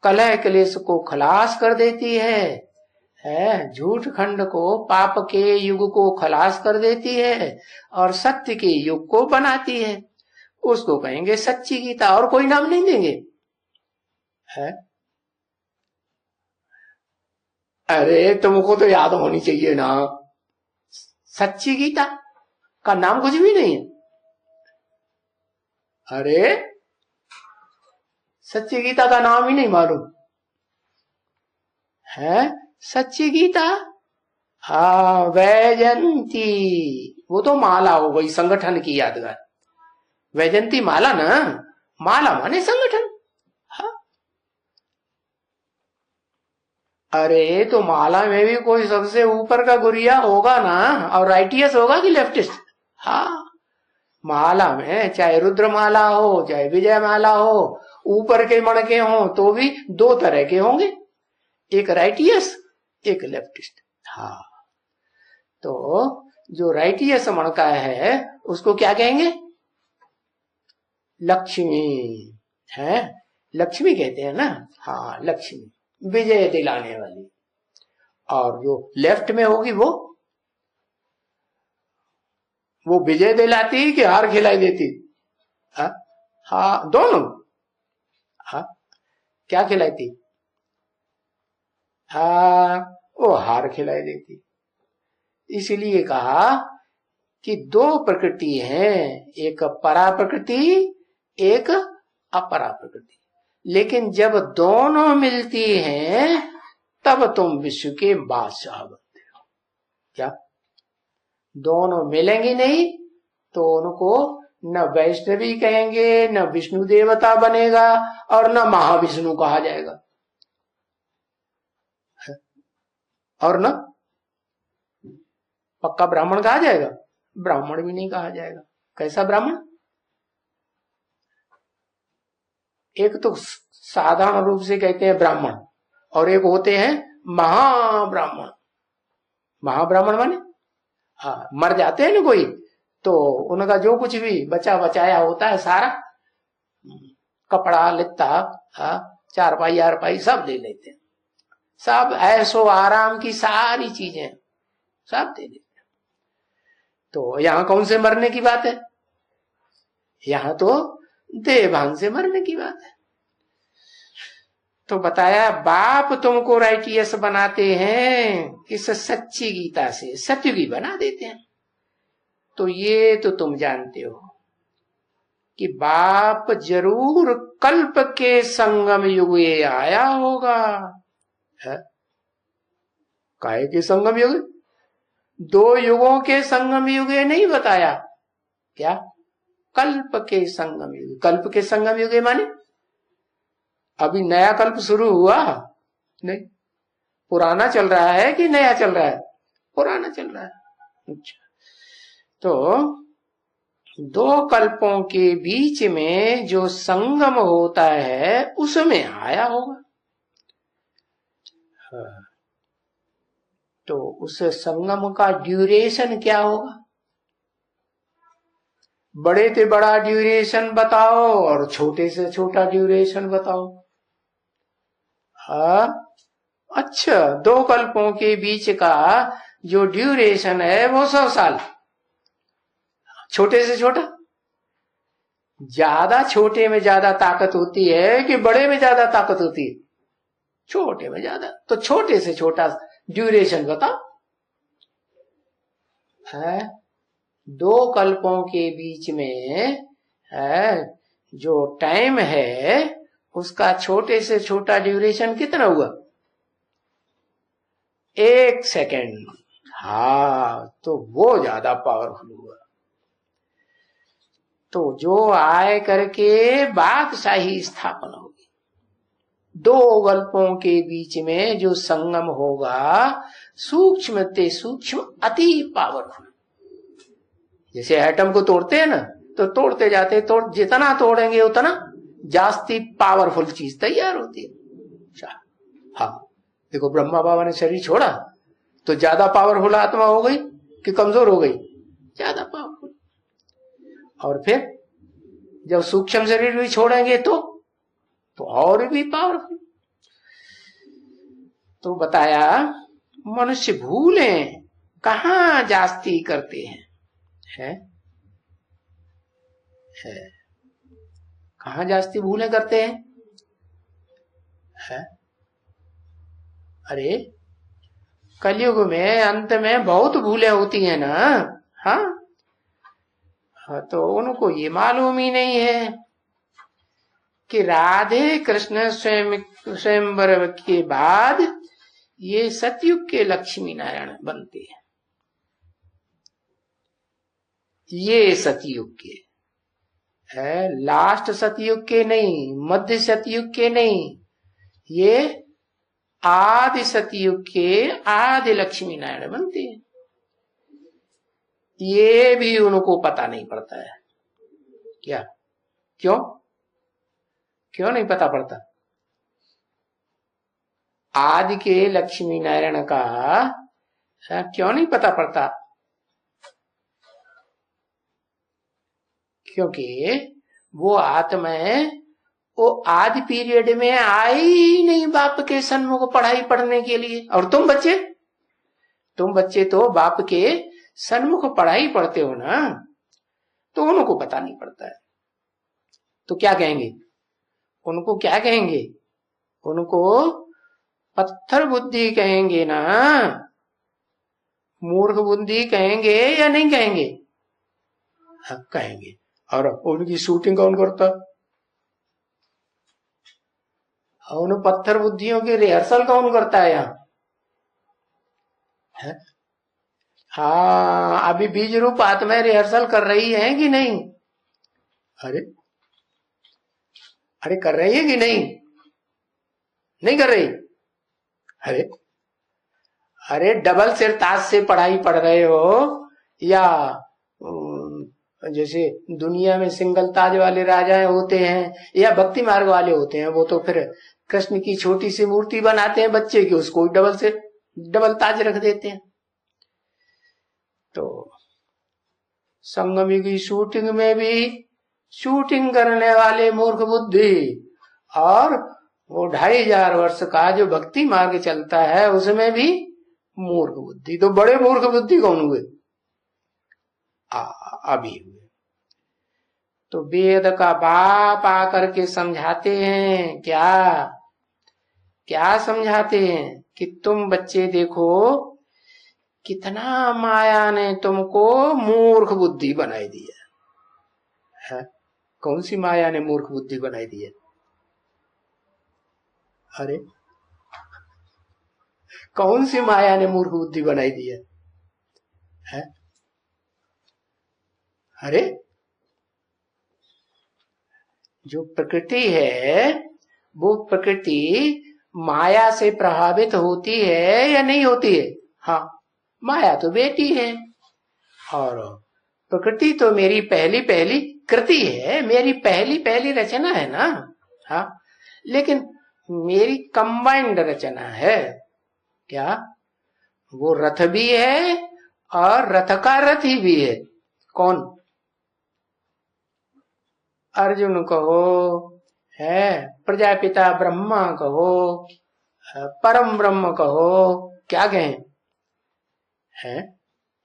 कलह क्लेश को खलास कर देती है, झूठ खंड को, पाप के युग को खलास कर देती है और सत्य के युग को बनाती है, उसको कहेंगे सच्ची गीता, और कोई नाम नहीं देंगे। है अरे तुमको तो याद होनी चाहिए ना, सच्ची गीता का नाम कुछ भी नहीं है। अरे सच्ची गीता का नाम ही नहीं मालूम है? सच्ची गीता हाँ, वैजंती, वो तो माला हो गई संगठन की यादगार। वैजंती माला ना, माला माने संगठन। हाँ, अरे तो माला में भी कोई सबसे ऊपर का गुरिया होगा ना, और राइटियस होगा कि लेफ्टिस्ट? हाँ, माला में चाहे रुद्र माला हो चाहे विजय माला हो, ऊपर के मणके हो तो भी दो तरह के होंगे, एक राइटियस एक लेफ्टिस्ट। हाँ, तो जो राइटियस मणका है उसको क्या कहेंगे? लक्ष्मी है, लक्ष्मी कहते हैं ना। हाँ, लक्ष्मी विजय दिलाने वाली। और जो लेफ्ट में होगी वो विजय दिलाती कि हार खिलाई देती? हाँ, दोनों। हाँ, क्या खिलाती? हाँ, वो हार खिलाई देती। इसलिए कहा कि दो प्रकृति है, एक परा प्रकृति एक अपरा प्रकृति, लेकिन जब दोनों मिलती हैं तब तुम विश्व के बादशाह बनते हो। क्या दोनों मिलेंगी नहीं तो उनको न वैष्णवी कहेंगे, न विष्णु देवता बनेगा, और न महाविष्णु कहा जाएगा, और न पक्का ब्राह्मण कहा जाएगा। ब्राह्मण भी नहीं कहा जाएगा। कैसा ब्राह्मण? एक तो साधारण रूप से कहते हैं ब्राह्मण, और एक होते हैं महाब्राह्मण। महाब्राह्मण माने हाँ, मर जाते हैं ना कोई तो उनका जो कुछ भी बचा बचाया होता है सारा कपड़ा लित्ता, चारपाई आरपाई सब दे देते हैं, सब ऐसो आराम की सारी चीजें सब दे देते हैं। तो यहां कौन से मरने की बात है? यहां तो देहभान से मरने की बात है। तो बताया बाप तुमको राइटियस बनाते हैं इस सच्ची गीता से, सत्युगी बना देते हैं। तो ये तो तुम जानते हो कि बाप जरूर कल्प के संगम युग ये आया होगा। है काहे के संगम युग? 2 युगों के संगम युग ये नहीं बताया क्या? कल्प के संगम युग। कल्प के संगम युग माने अभी नया कल्प शुरू हुआ नहीं, पुराना चल रहा है कि नया चल रहा है? पुराना चल रहा है। अच्छा, तो 2 कल्पों के बीच में जो संगम होता है उसमें आया होगा। तो उस संगम का ड्यूरेशन क्या होगा? बड़े से बड़ा ड्यूरेशन बताओ और छोटे से छोटा ड्यूरेशन बताओ। अच्छा, 2 कल्पों के बीच का जो ड्यूरेशन है वो 100 साल। छोटे से छोटा? ज्यादा छोटे में ज्यादा ताकत होती है कि बड़े में ज्यादा ताकत होती है? छोटे में ज्यादा। तो छोटे से छोटा ड्यूरेशन बताओ। है 2 कल्पों के बीच में है जो टाइम है उसका छोटे से छोटा ड्यूरेशन कितना हुआ? 1 सेकेंड। तो वो ज्यादा पावरफुल हुआ। तो जो आए करके बादशाही स्थापना होगी, 2 कल्पों के बीच में जो संगम होगा सूक्ष्म ते सूक्ष्म अति पावरफुल। जैसे एटम को तोड़ते हैं ना, तो तोड़ते जाते जितना तोड़ेंगे उतना जास्ती पावरफुल चीज तैयार होती है। हाँ, देखो ब्रह्मा बाबा ने शरीर छोड़ा तो ज्यादा पावरफुल आत्मा हो गई कि कमजोर हो गई? ज्यादा पावरफुल। और फिर जब सूक्ष्म शरीर भी छोड़ेंगे तो और भी पावरफुल। तो बताया मनुष्य भूलें कहां जास्ती करते हैं, है कहां जास्ती भूलें करते हैं? है अरे कलयुग में अंत में बहुत भूलें होती हैं ना। हाँ, तो उनको ये मालूम ही नहीं है कि राधे कृष्ण स्वयंवर के बाद ये सतयुग के लक्ष्मी नारायण बनते हैं। ये सतयुग के है, लास्ट सतयुग के नहीं, मध्य सतयुग के नहीं, ये आदि सतयुग के आदि लक्ष्मी नारायण बनते हैं। ये भी उनको पता नहीं पड़ता है क्या? क्यों नहीं पता पड़ता? आदि के लक्ष्मी नारायण का क्यों नहीं पता पड़ता? क्योंकि वो आत्मा वो आदि पीरियड में आई ही नहीं बाप के सन्मुख पढ़ाई पढ़ने के लिए। और तुम बच्चे तो बाप के सन्मुख पढ़ाई पढ़ते हो ना, तो उनको पता नहीं पड़ता है। तो क्या कहेंगे? उनको क्या कहेंगे? उनको पत्थर बुद्धि कहेंगे ना, मूर्ख बुद्धि कहेंगे या नहीं कहेंगे? हाँ, कहेंगे। और उनकी शूटिंग कौन करता? उन पत्थर बुद्धियों की रिहर्सल कौन करता है यहाँ? हाँ, अभी बीज रूप आत्मा रिहर्सल कर रही है कि नहीं? अरे कर रही है कि नहीं कर रही? अरे डबल सिर ताज से पढ़ाई पढ़ रहे हो या जैसे दुनिया में सिंगल ताज वाले राजा होते हैं या भक्ति मार्ग वाले होते हैं, वो तो फिर कृष्ण की छोटी सी मूर्ति बनाते हैं बच्चे की, उसको डबल ताज रख देते हैं। तो संगम की शूटिंग में भी शूटिंग करने वाले मूर्ख बुद्धि, और वो 2500 वर्ष का जो भक्ति मार्ग चलता है उसमें भी मूर्ख बुद्धि। तो बड़े मूर्ख बुद्धि कौन हुए? अभी हुए। तो वेद का बाप आकर के समझाते हैं, क्या क्या समझाते हैं कि तुम बच्चे देखो कितना माया ने तुमको मूर्ख बुद्धि बनाई दी है। कौन सी माया ने मूर्ख बुद्धि बनाई दी है? अरे कौन सी माया ने मूर्ख बुद्धि बनाई दी है? अरे जो प्रकृति है वो प्रकृति माया से प्रभावित होती है या नहीं होती है? हाँ, माया तो बेटी है, और प्रकृति तो मेरी पहली पहली कृति है, मेरी पहली पहली रचना है ना। हाँ, लेकिन मेरी कंबाइंड रचना है। क्या? वो रथ भी है और रथ का रथी भी है। कौन? अर्जुन कहो, है प्रजापिता ब्रह्मा कहो, परम ब्रह्म कहो, क्या कहें, है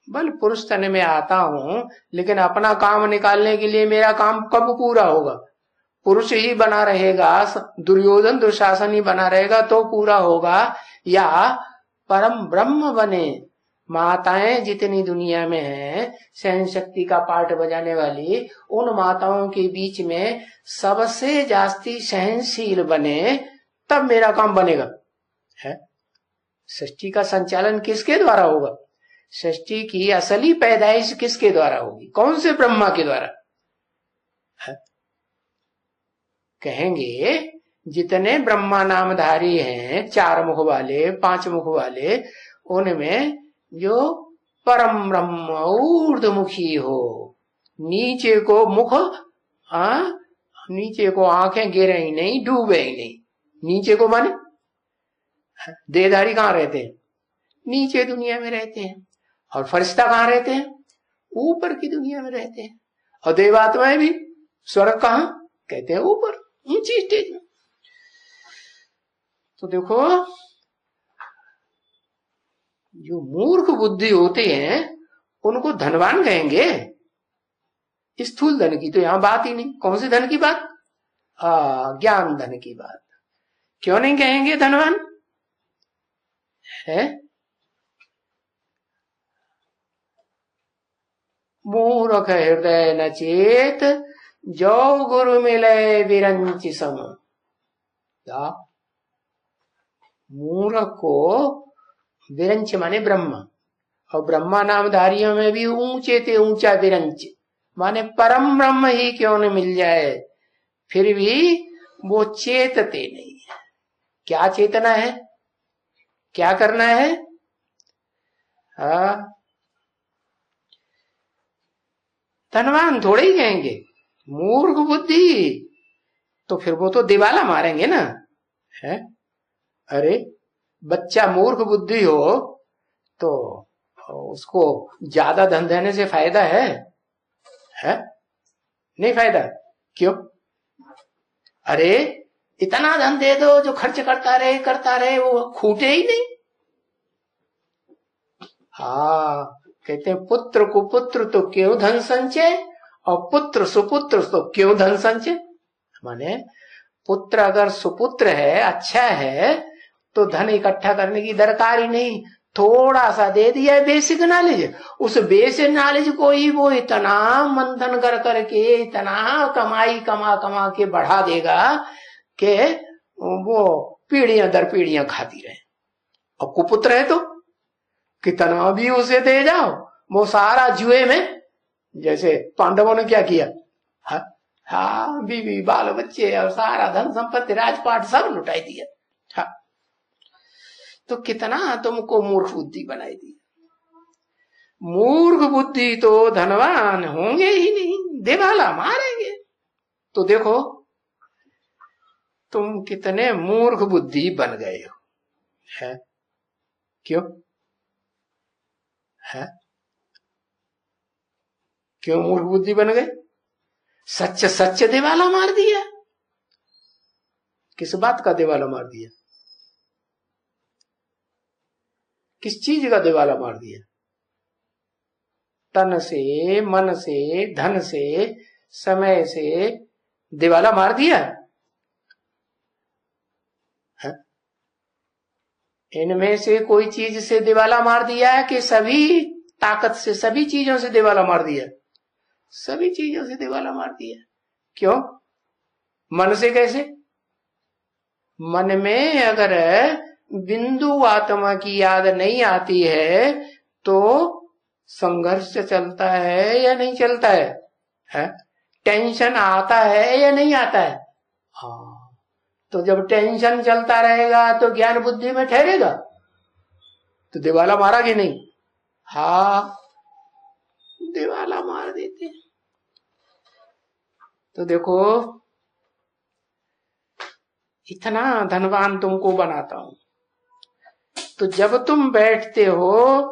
बल पुरुष तन में आता हूं, लेकिन अपना काम निकालने के लिए मेरा काम कब पूरा होगा? पुरुष ही बना रहेगा, दुर्योधन दुशासन ही बना रहेगा तो पूरा होगा, या परम ब्रह्म बने। माताएं जितनी दुनिया में हैं, सहन शक्ति का पाठ बजाने वाली, उन माताओं के बीच में सबसे जास्ती सहनशील बने, तब मेरा काम बनेगा। है सृष्टि का संचालन किसके द्वारा होगा? सृष्टि की असली पैदाइश किसके द्वारा होगी? कौन से ब्रह्मा के द्वारा? है? कहेंगे जितने ब्रह्मा नामधारी हैं, 4 मुख वाले, 5 मुख वाले, उनमें जो परम ब्रह्म ऊर्ध्वमुखी हो, नीचे को मुख, नीचे को आंखें गिरे ही नहीं, डूबे ही नहीं। नीचे को माने देहधारी कहाँ रहते हैं? नीचे दुनिया में रहते हैं। और फरिश्ता कहाँ रहते हैं? ऊपर की दुनिया में रहते हैं। और देवात्माएं भी स्वर्ग कहाँ? कहते हैं ऊपर, ऊंची स्टेज में। तो देखो, जो मूर्ख बुद्धि होते हैं उनको धनवान कहेंगे। स्थूल धन की तो यहां बात ही नहीं। कौन से धन की बात? ज्ञान धन की बात। क्यों नहीं कहेंगे धनवान? है मूर्ख हृदय न चेत, जो गुरु मिले विरंच सम। मूर्ख को विरंच माने ब्रह्मा, और ब्रह्मा नामधारियों में भी ऊंचे ते ऊंचा विरंच माने परम ब्रह्म ही क्यों न मिल जाए, फिर भी वो चेतते नहीं है। क्या चेतना है? क्या करना है? धनवान थोड़े ही कहेंगे। मूर्ख बुद्धि तो फिर वो तो दिवाला मारेंगे ना। है अरे बच्चा मूर्ख बुद्धि हो तो उसको ज्यादा धन देने से फायदा है? नहीं फायदा। क्यों? अरे इतना धन दे दो जो खर्च करता रहे वो खूटे ही नहीं। कहते हैं पुत्र कुपुत्र तो क्यों धन संचय, और पुत्र सुपुत्र तो क्यों धन संचय। माने पुत्र अगर सुपुत्र है, अच्छा है, तो धन इकट्ठा करने की दरकार ही नहीं। थोड़ा सा दे दिया है बेसिक नॉलेज, उस बेसिक नॉलेज को ही वो इतना मंथन कर करके, इतना कमाई कमा के बढ़ा देगा कि वो पीढ़ियां दर पीढ़ियां खाती रहे। और कुपुत्र है तो कितना भी उसे दे जाओ, वो सारा जुए में, जैसे पांडवों ने क्या किया, बीवी बाल बच्चे और सारा धन संपत्ति राजपाट सब लुटाई दिया। तो कितना तुमको मूर्ख बुद्धि बनाई दी। मूर्ख बुद्धि तो धनवान होंगे ही नहीं, दिवाला मारेंगे। तो देखो तुम कितने मूर्ख बुद्धि बन गए हो। है क्यों? है क्यों मूर्ख बुद्धि बन गए? सच सच दिवाला मार दिया। किस बात का दिवाला मार दिया? किस चीज का दिवाला मार दिया? तन से, मन से, धन से, समय से दिवाला मार दिया है? इनमें से कोई चीज से दिवाला मार दिया है कि सभी ताकत से, सभी चीजों से दिवाला मार दिया? सभी चीजों से दिवाला मार दिया। क्यों? मन से कैसे? मन में अगर बिंदु आत्मा की याद नहीं आती है तो संघर्ष चलता है या नहीं चलता है? टेंशन आता है या नहीं आता है? हाँ, तो जब टेंशन चलता रहेगा तो ज्ञान बुद्धि में ठहरेगा, तो दिवाला मारा कि नहीं? हाँ, दिवाला मार देते। तो देखो, इतना धनवान तुमको बनाता हूं, तो जब तुम बैठते हो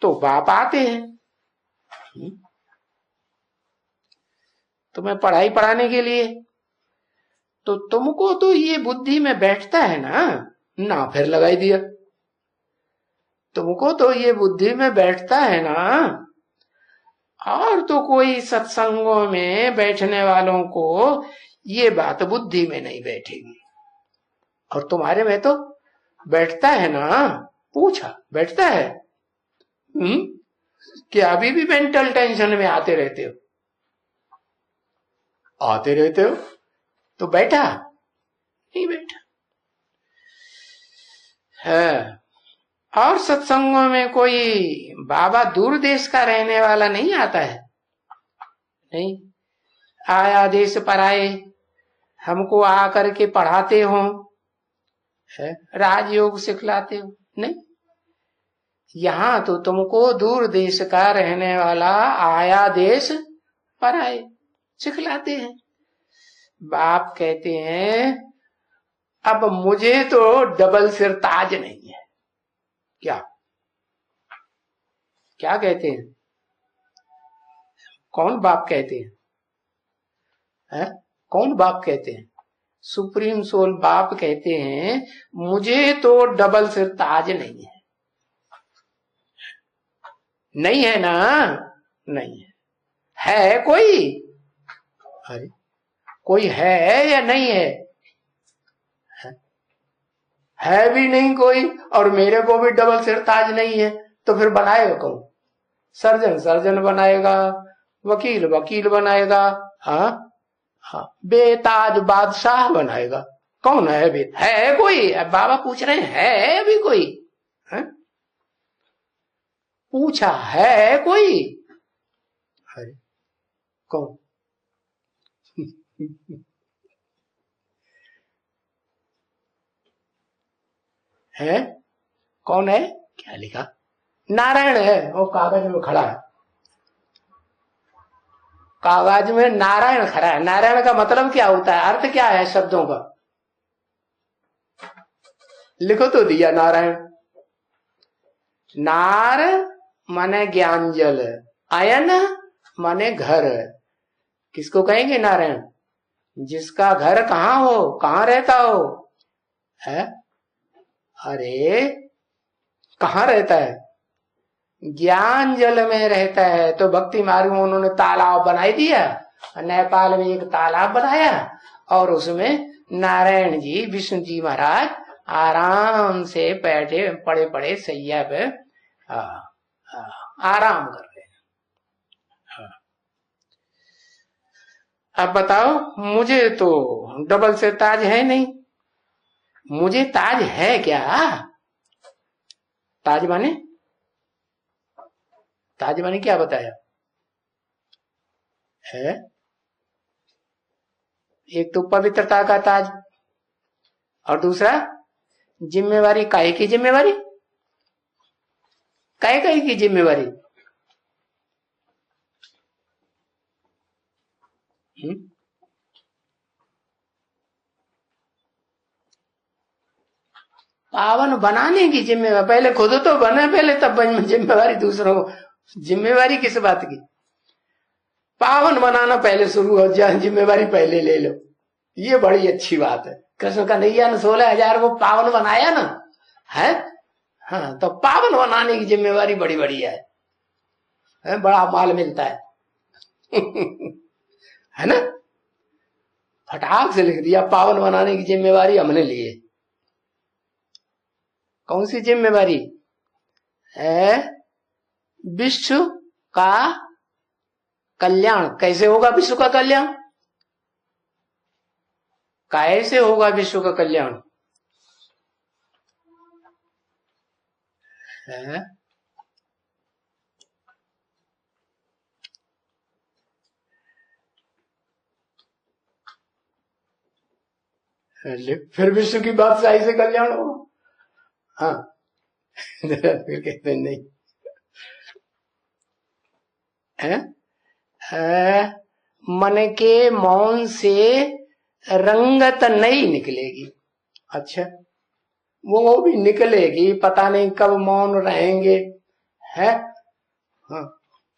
तो बाप आते हैं तुम्हें पढ़ाई पढ़ाने के लिए, तो तुमको तो ये बुद्धि में बैठता है ना, फिर लगाई दिया। तुमको तो ये बुद्धि में बैठता है ना, और तो कोई सत्संगों में बैठने वालों को ये बात बुद्धि में नहीं बैठेगी, और तुम्हारे में तो बैठता है ना। पूछा, बैठता है? क्या अभी भी मेंटल टेंशन में आते रहते हो? आते रहते हो, तो बैठा नहीं? बैठा है। और सत्संगों में कोई बाबा दूर देश का रहने वाला नहीं आता है? नहीं आया, देश पर आए, हमको आकर के पढ़ाते हो, राजयोग सिखलाते हो? नहीं, यहां तो तुमको दूर देश का रहने वाला आया देश पर आए सिखलाते हैं। बाप कहते हैं अब मुझे तो डबल सिर ताज नहीं है। क्या क्या कहते हैं? कौन बाप कहते हैं? कौन बाप कहते हैं? सुप्रीम सोल बाप कहते हैं मुझे तो डबल सिर ताज नहीं है। नहीं है ना? नहीं है। है कोई? अरे कोई है या नहीं है? है भी नहीं कोई, और मेरे को भी डबल सिर ताज नहीं है, तो फिर बनाएगा कौन? सर्जन सर्जन बनाएगा, वकील वकील बनाएगा, हाँ हाँ, बेताज बादशाह बनाएगा। कौन है? भी है कोई? बाबा पूछ रहे हैं, है अभी कोई? है? पूछा, है कोई? अरे कौन? है? कौन है? क्या लिखा? नारायण है, वो कागज में खड़ा है। कागज में नारायण खड़ा है। नारायण का मतलब क्या होता है? अर्थ क्या है शब्दों का? लिखो तो दिया, नारायण। नार माने ज्ञान जल, अयन माने घर। किसको कहेंगे नारायण? जिसका घर कहाँ हो, कहाँ रहता हो? है? अरे कहाँ रहता है? ज्ञान जल में रहता है। तो भक्ति मार्ग में उन्होंने तालाब बनाई दिया, नेपाल में एक तालाब बनाया, और उसमें नारायण जी, विष्णु जी महाराज आराम से बैठे, पड़े पड़े सैया पे आराम कर रहे हैं। अब बताओ, मुझे तो डबल से ताज है नहीं। मुझे ताज है क्या? ताज माने, ताज माने क्या बताया है? एक तो पवित्रता का ताज, और दूसरा जिम्मेवारी। काहे की जिम्मेवारी? काहे की जिम्मेवारी? पावन बनाने की जिम्मेवारी। पहले खुद तो बने, पहले तब जिम्मेवारी दूसरों को। जिम्मेवारी किस बात की? पावन बनाना पहले शुरू हो जाए, जिम्मेवारी पहले ले लो, ये बड़ी अच्छी बात है। कृष्ण कन्हैया ने 16,000 को पावन बनाया ना, है? हाँ, तो पावन बनाने की जिम्मेवारी बड़ी बढ़िया है, बड़ा माल मिलता है। है ना? फटाक से लिख दिया, पावन बनाने की जिम्मेवारी हमने ली है। कौन सी जिम्मेवारी है? विश्व का कल्याण। कैसे होगा विश्व का कल्याण? कैसे होगा विश्व का कल्याण? है? फिर विश्व की बादशाही से कल्याण होगा? हाँ। फिर कहते नहीं है? मन के मौन से रंगत नहीं निकलेगी। अच्छा, वो भी निकलेगी, पता नहीं कब मौन रहेंगे, है? हाँ,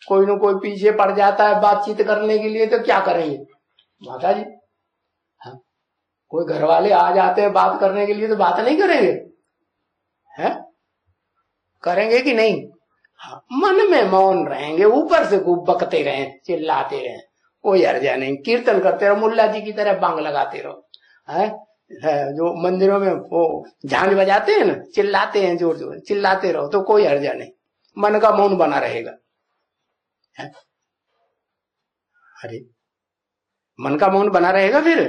कोई न कोई पीछे पड़ जाता है बातचीत करने के लिए, तो क्या करेंगे माता जी? हाँ, कोई घर वाले आ जाते हैं बात करने के लिए, तो बात नहीं करेंगे, है? करेंगे कि नहीं? हाँ, मन में मौन रहेंगे, ऊपर से खूब बकते रहे, चिल्लाते रहे, कोई हर्जा नहीं, कीर्तन करते रहो, मुल्ला जी की तरह बांग लगाते रहो, है? जो मंदिरों में वो झांझ बजाते हैं ना, चिल्लाते हैं, जोर जोर चिल्लाते रहो, तो कोई हर्जा नहीं, मन का मौन बना रहेगा। है? अरे, मन का मौन बना रहेगा। फिर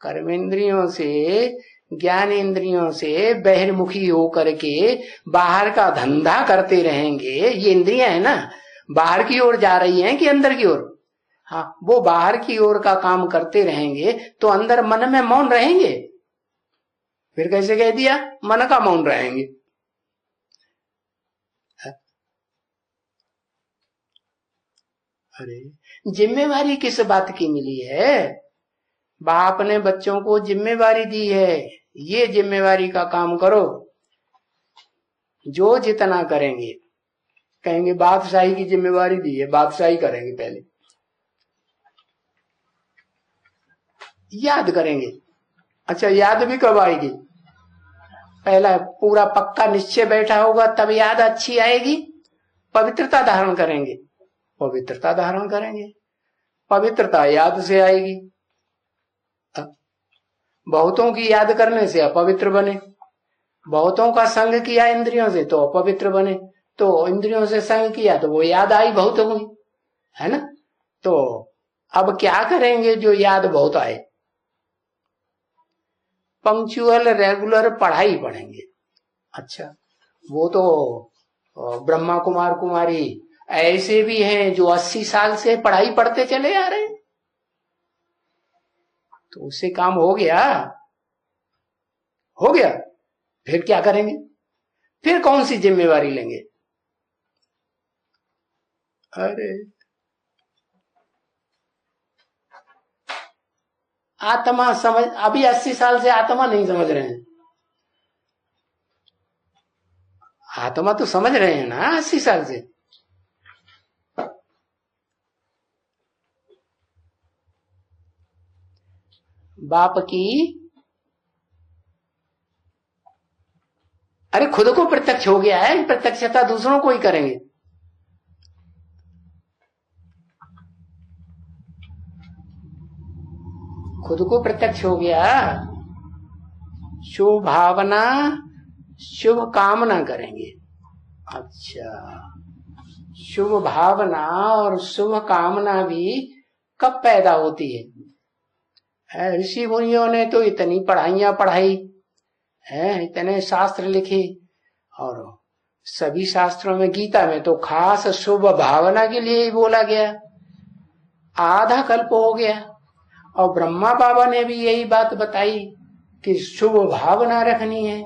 कर्मेंद्रियों से, ज्ञान इंद्रियों से बहिर्मुखी होकर के बाहर का धंधा करते रहेंगे। ये इंद्रियां है ना, बाहर की ओर जा रही हैं कि अंदर की ओर? हाँ, वो बाहर की ओर का काम करते रहेंगे, तो अंदर मन में मौन रहेंगे? फिर कैसे कह दिया मन का मौन रहेंगे? अरे, जिम्मेवारी किस बात की मिली है? बाप ने बच्चों को जिम्मेवारी दी है, ये जिम्मेवारी का काम करो। जो जितना करेंगे, कहेंगे बादशाही की जिम्मेवारी दी है, बादशाही करेंगे, पहले याद करेंगे। अच्छा, याद भी कब आएगी? पहला पूरा पक्का निश्चय बैठा होगा, तब याद अच्छी आएगी। पवित्रता धारण करेंगे, पवित्रता धारण करेंगे, पवित्रता याद से आएगी। बहुतों की याद करने से अपवित्र बने, बहुतों का संग किया इंद्रियों से तो अपवित्र बने, तो इंद्रियों से संग किया तो वो याद आई बहुतों की, है ना? तो अब क्या करेंगे जो याद बहुत आए? पंक्चुअल रेगुलर पढ़ाई पढ़ेंगे। अच्छा, वो तो ब्रह्मा कुमार कुमारी ऐसे भी हैं जो 80 साल से पढ़ाई पढ़ते चले आ रहे हैं, तो उससे काम हो गया, हो गया। फिर क्या करेंगे? फिर कौन सी जिम्मेवारी लेंगे? अरे, आत्मा समझ, अभी 80 साल से आत्मा नहीं समझ रहे हैं। आत्मा तो समझ रहे हैं ना 80 साल से। बाप की, अरे खुद को प्रत्यक्ष हो गया है, प्रत्यक्षता दूसरों को ही करेंगे। खुद को प्रत्यक्ष हो गया, शुभ भावना शुभ कामना करेंगे। अच्छा, शुभ भावना और शुभ कामना भी कब पैदा होती है? ऋषि मुनियों ने तो इतनी पढ़ाइयां पढ़ाई है, इतने शास्त्र लिखे, और सभी शास्त्रों में, गीता में तो खास शुभ भावना के लिए ही बोला गया। आधा कल्प हो गया, और ब्रह्मा बाबा ने भी यही बात बताई कि शुभ भावना रखनी है,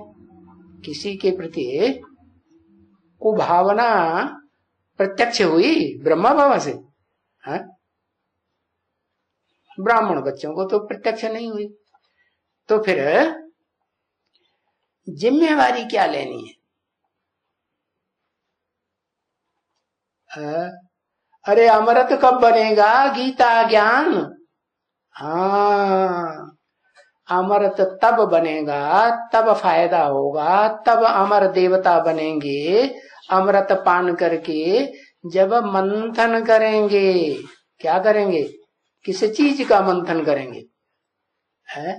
किसी के प्रति कुभावना प्रत्यक्ष हुई ब्रह्मा बाबा से, है? ब्राह्मण बच्चों को तो प्रत्यक्ष नहीं हुई। तो फिर जिम्मेवारी क्या लेनी है? अरे अमृत कब बनेगा? गीता ज्ञान। हाँ, अमृत तब बनेगा, तब फायदा होगा, तब अमर देवता बनेंगे अमृत पान करके, जब मंथन करेंगे। क्या करेंगे? किस चीज का मंथन करेंगे? है,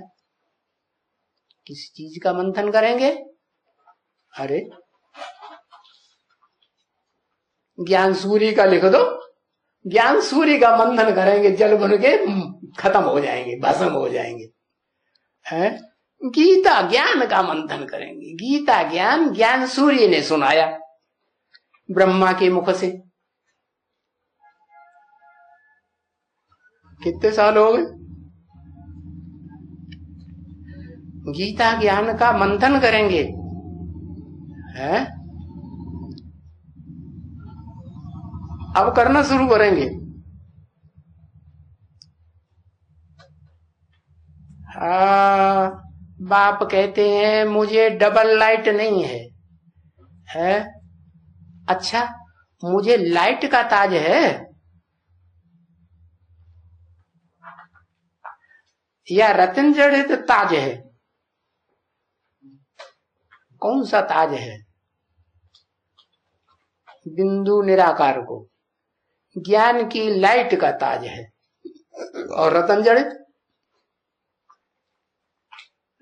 किस चीज का मंथन करेंगे? अरे ज्ञान सूर्य का लिख दो, ज्ञान सूर्य का मंथन करेंगे, जल बन के खत्म हो जाएंगे, भस्म हो जाएंगे। है, गीता ज्ञान का मंथन करेंगे। गीता ज्ञान, ज्ञान सूर्य ने सुनाया ब्रह्मा के मुख से। कितने साल हो गए? गीता ज्ञान का मंथन करेंगे। है, अब करना शुरू करेंगे। बाप कहते हैं मुझे डबल लाइट नहीं है। है, अच्छा, मुझे लाइट का ताज है या रतन जड़ित ताज है? कौन सा ताज है? बिंदु निराकार को ज्ञान की लाइट का ताज है। और रतन जड़ित,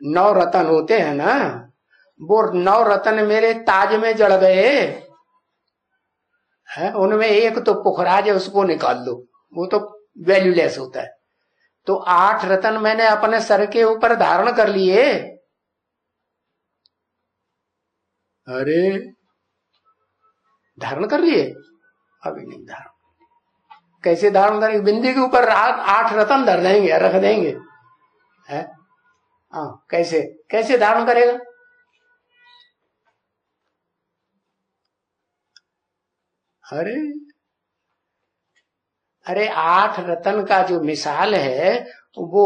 9 रतन होते हैं ना, वो 9 रतन मेरे ताज में जड़ गए हैं। उनमें एक तो पुखराज है, उसको निकाल दो, वो तो वैल्यूलेस होता है। तो 8 रतन मैंने अपने सर के ऊपर धारण कर लिए। अरे धारण कर लिए? अभी नहीं धारण। कैसे धारण करेंगे? बिंदी के ऊपर 8 रतन धर देंगे, रख देंगे। है, हाँ, कैसे कैसे धारण करेगा? अरे अरे 8 रतन का जो मिसाल है, वो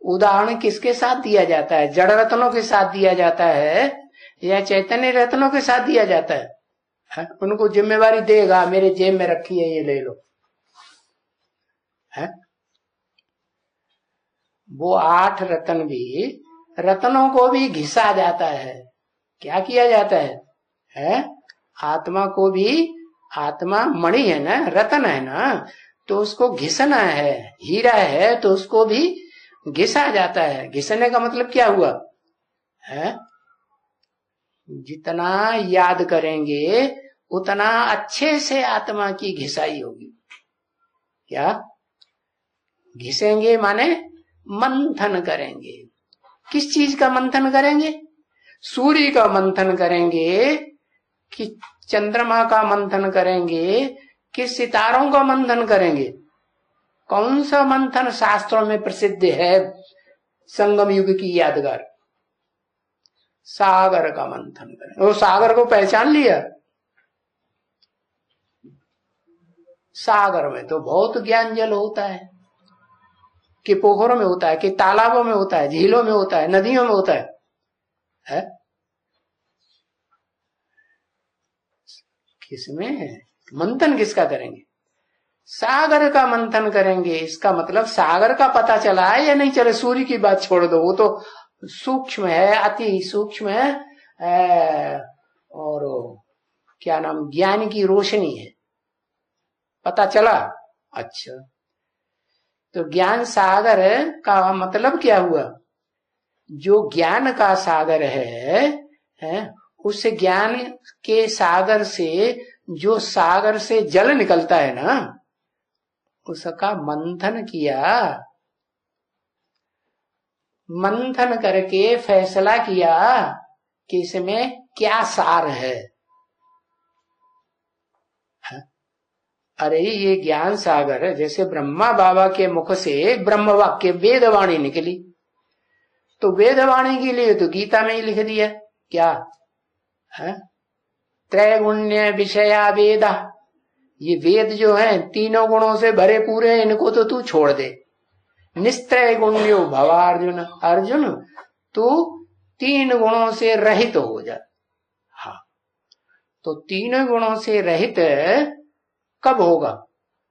उदाहरण किसके साथ दिया जाता है? जड़ रत्नों के साथ दिया जाता है या चैतन्य रत्नों के साथ दिया जाता है? उनको जिम्मेवारी देगा, मेरे जेब में रखी है, ये ले लो। है, वो 8 रतन भी, रत्नों को भी घिसा जाता है। क्या किया जाता है? आत्मा को भी, आत्मा मणि है ना, रतन है ना, तो उसको घिसना है। हीरा है तो उसको भी घिसा जाता है। घिसने का मतलब क्या हुआ? है, जितना याद करेंगे उतना अच्छे से आत्मा की घिसाई होगी। क्या घिसेंगे? माने मंथन करेंगे। किस चीज का मंथन करेंगे? सूर्य का मंथन करेंगे कि चंद्रमा का मंथन करेंगे कि सितारों का मंथन करेंगे? कौन सा मंथन शास्त्रों में प्रसिद्ध है? संगम युग की यादगार सागर का मंथन करें। वो सागर को पहचान लिया? सागर में तो बहुत ज्ञान जल होता है, कि पोखरों में होता है, कि तालाबों में होता है, झीलों में होता है, नदियों में होता है? किसमें मंथन किसका करेंगे? सागर का मंथन करेंगे। इसका मतलब सागर का पता चला है या नहीं चले? सूर्य की बात छोड़ दो, वो तो सूक्ष्म है, अति सूक्ष्म है, और क्या नाम, ज्ञान की रोशनी है, पता चला। अच्छा, तो ज्ञान सागर का मतलब क्या हुआ? जो ज्ञान का सागर है, उस ज्ञान के सागर से, जो सागर से जल निकलता है ना, उसका मंथन किया। मंथन करके फैसला किया कि इसमें क्या सार है। अरे ये ज्ञान सागर है, जैसे ब्रह्मा बाबा के मुख से ब्रह्म वाक्य वेदवाणी निकली, तो वेदवाणी के लिए तो गीता में ही लिख दिया क्या है? त्रैगुण्य विषया वेदा। ये वेद जो है 3 गुणों से भरे पूरे, इनको तो तू छोड़ दे। निस्त्रय गुण्यो भवा अर्जुन। अर्जुन तू 3 गुणों से रहित हो जा। हाँ, तो 3 गुणों से रहित कब होगा?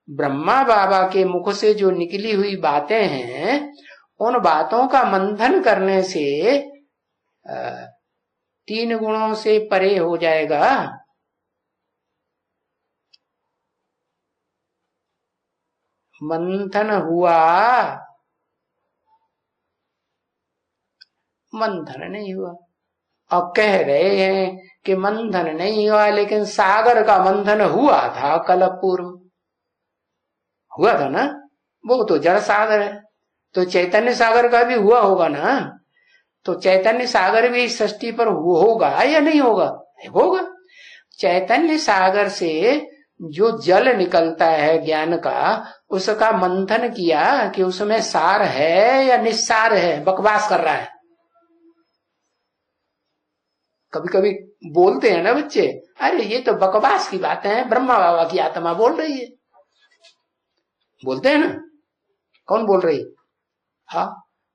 ब्रह्मा बाबा के मुख से जो निकली हुई बातें हैं, उन बातों का मंथन करने से 3 गुणों से परे हो जाएगा। मंथन हुआ, मंथन नहीं हुआ। अब कह रहे हैं कि मंथन नहीं हुआ, लेकिन सागर का मंथन हुआ था कल पूर्व, हुआ था ना। वो तो जड़ सागर है, तो चैतन्य सागर का भी हुआ होगा ना। तो चैतन्य सागर भी सृष्टि पर होगा या नहीं होगा? होगा। चैतन्य सागर से जो जल निकलता है ज्ञान का, उसका मंथन किया कि उसमें सार है या निस्सार है? बकवास कर रहा है। कभी कभी बोलते हैं ना बच्चे, अरे ये तो बकवास की बातें हैं, ब्रह्मा बाबा की आत्मा बोल रही है। बोलते हैं ना। कौन बोल रही? हाँ,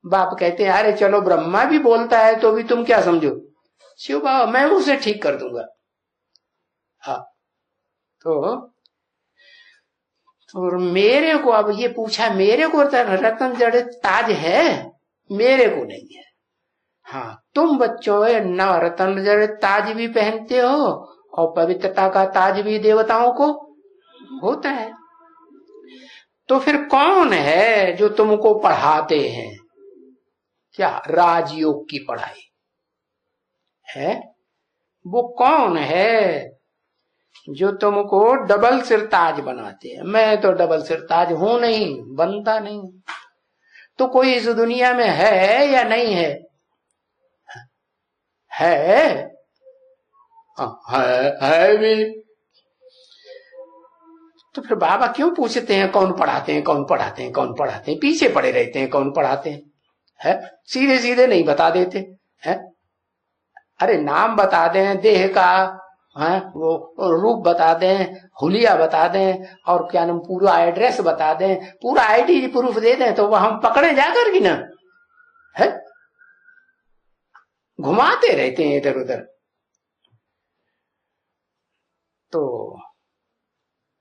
बाप कहते हैं अरे चलो ब्रह्मा भी बोलता है तो भी तुम क्या समझो? शिव बाबा मैं उसे ठीक कर दूंगा। हाँ, तो मेरे को अब ये पूछा, मेरे को रत्न जड़ित ताज है? मेरे को नहीं है। हाँ, तुम बच्चों न रत्न जड़ित ताज भी पहनते हो और पवित्रता का ताज भी देवताओं को होता है। तो फिर कौन है जो तुमको पढ़ाते हैं? क्या राजयोग की पढ़ाई है? वो कौन है जो तुमको डबल सिरताज बनाते हैं? मैं तो डबल सिरताज हूं नहीं, बनता नहीं। तो कोई इस दुनिया में है या नहीं है? है भी। तो फिर बाबा क्यों पूछते हैं कौन पढ़ाते हैं, कौन पढ़ाते हैं, कौन पढ़ाते हैं? पीछे पड़े रहते हैं कौन पढ़ाते हैं, है? सीधे सीधे नहीं बता देते हैं। अरे नाम बता दें देह का, है वो रूप बता दें, हुलिया बता दें, और क्या नाम पूरा एड्रेस बता दें, पूरा आईडी प्रूफ दे दें, तो वो हम पकड़े जाकर की ना, है? घुमाते रहते हैं इधर उधर। तो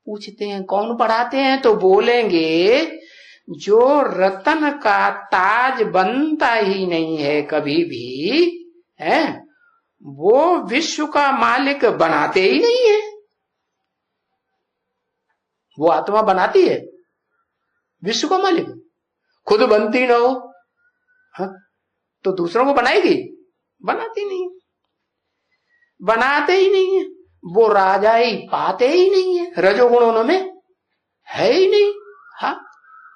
पूछते हैं कौन पढ़ाते हैं, तो बोलेंगे जो रतन का ताज बनता ही नहीं है कभी भी, है वो विश्व का मालिक बनाते ही नहीं है। वो आत्मा बनाती है विश्व का मालिक, खुद बनती ना हो, हाँ? तो दूसरों को बनाएगी? बनाती नहीं, बनाते ही नहीं है। वो राजा ही पाते ही नहीं है, रजोगुणों में है ही नहीं। हाँ,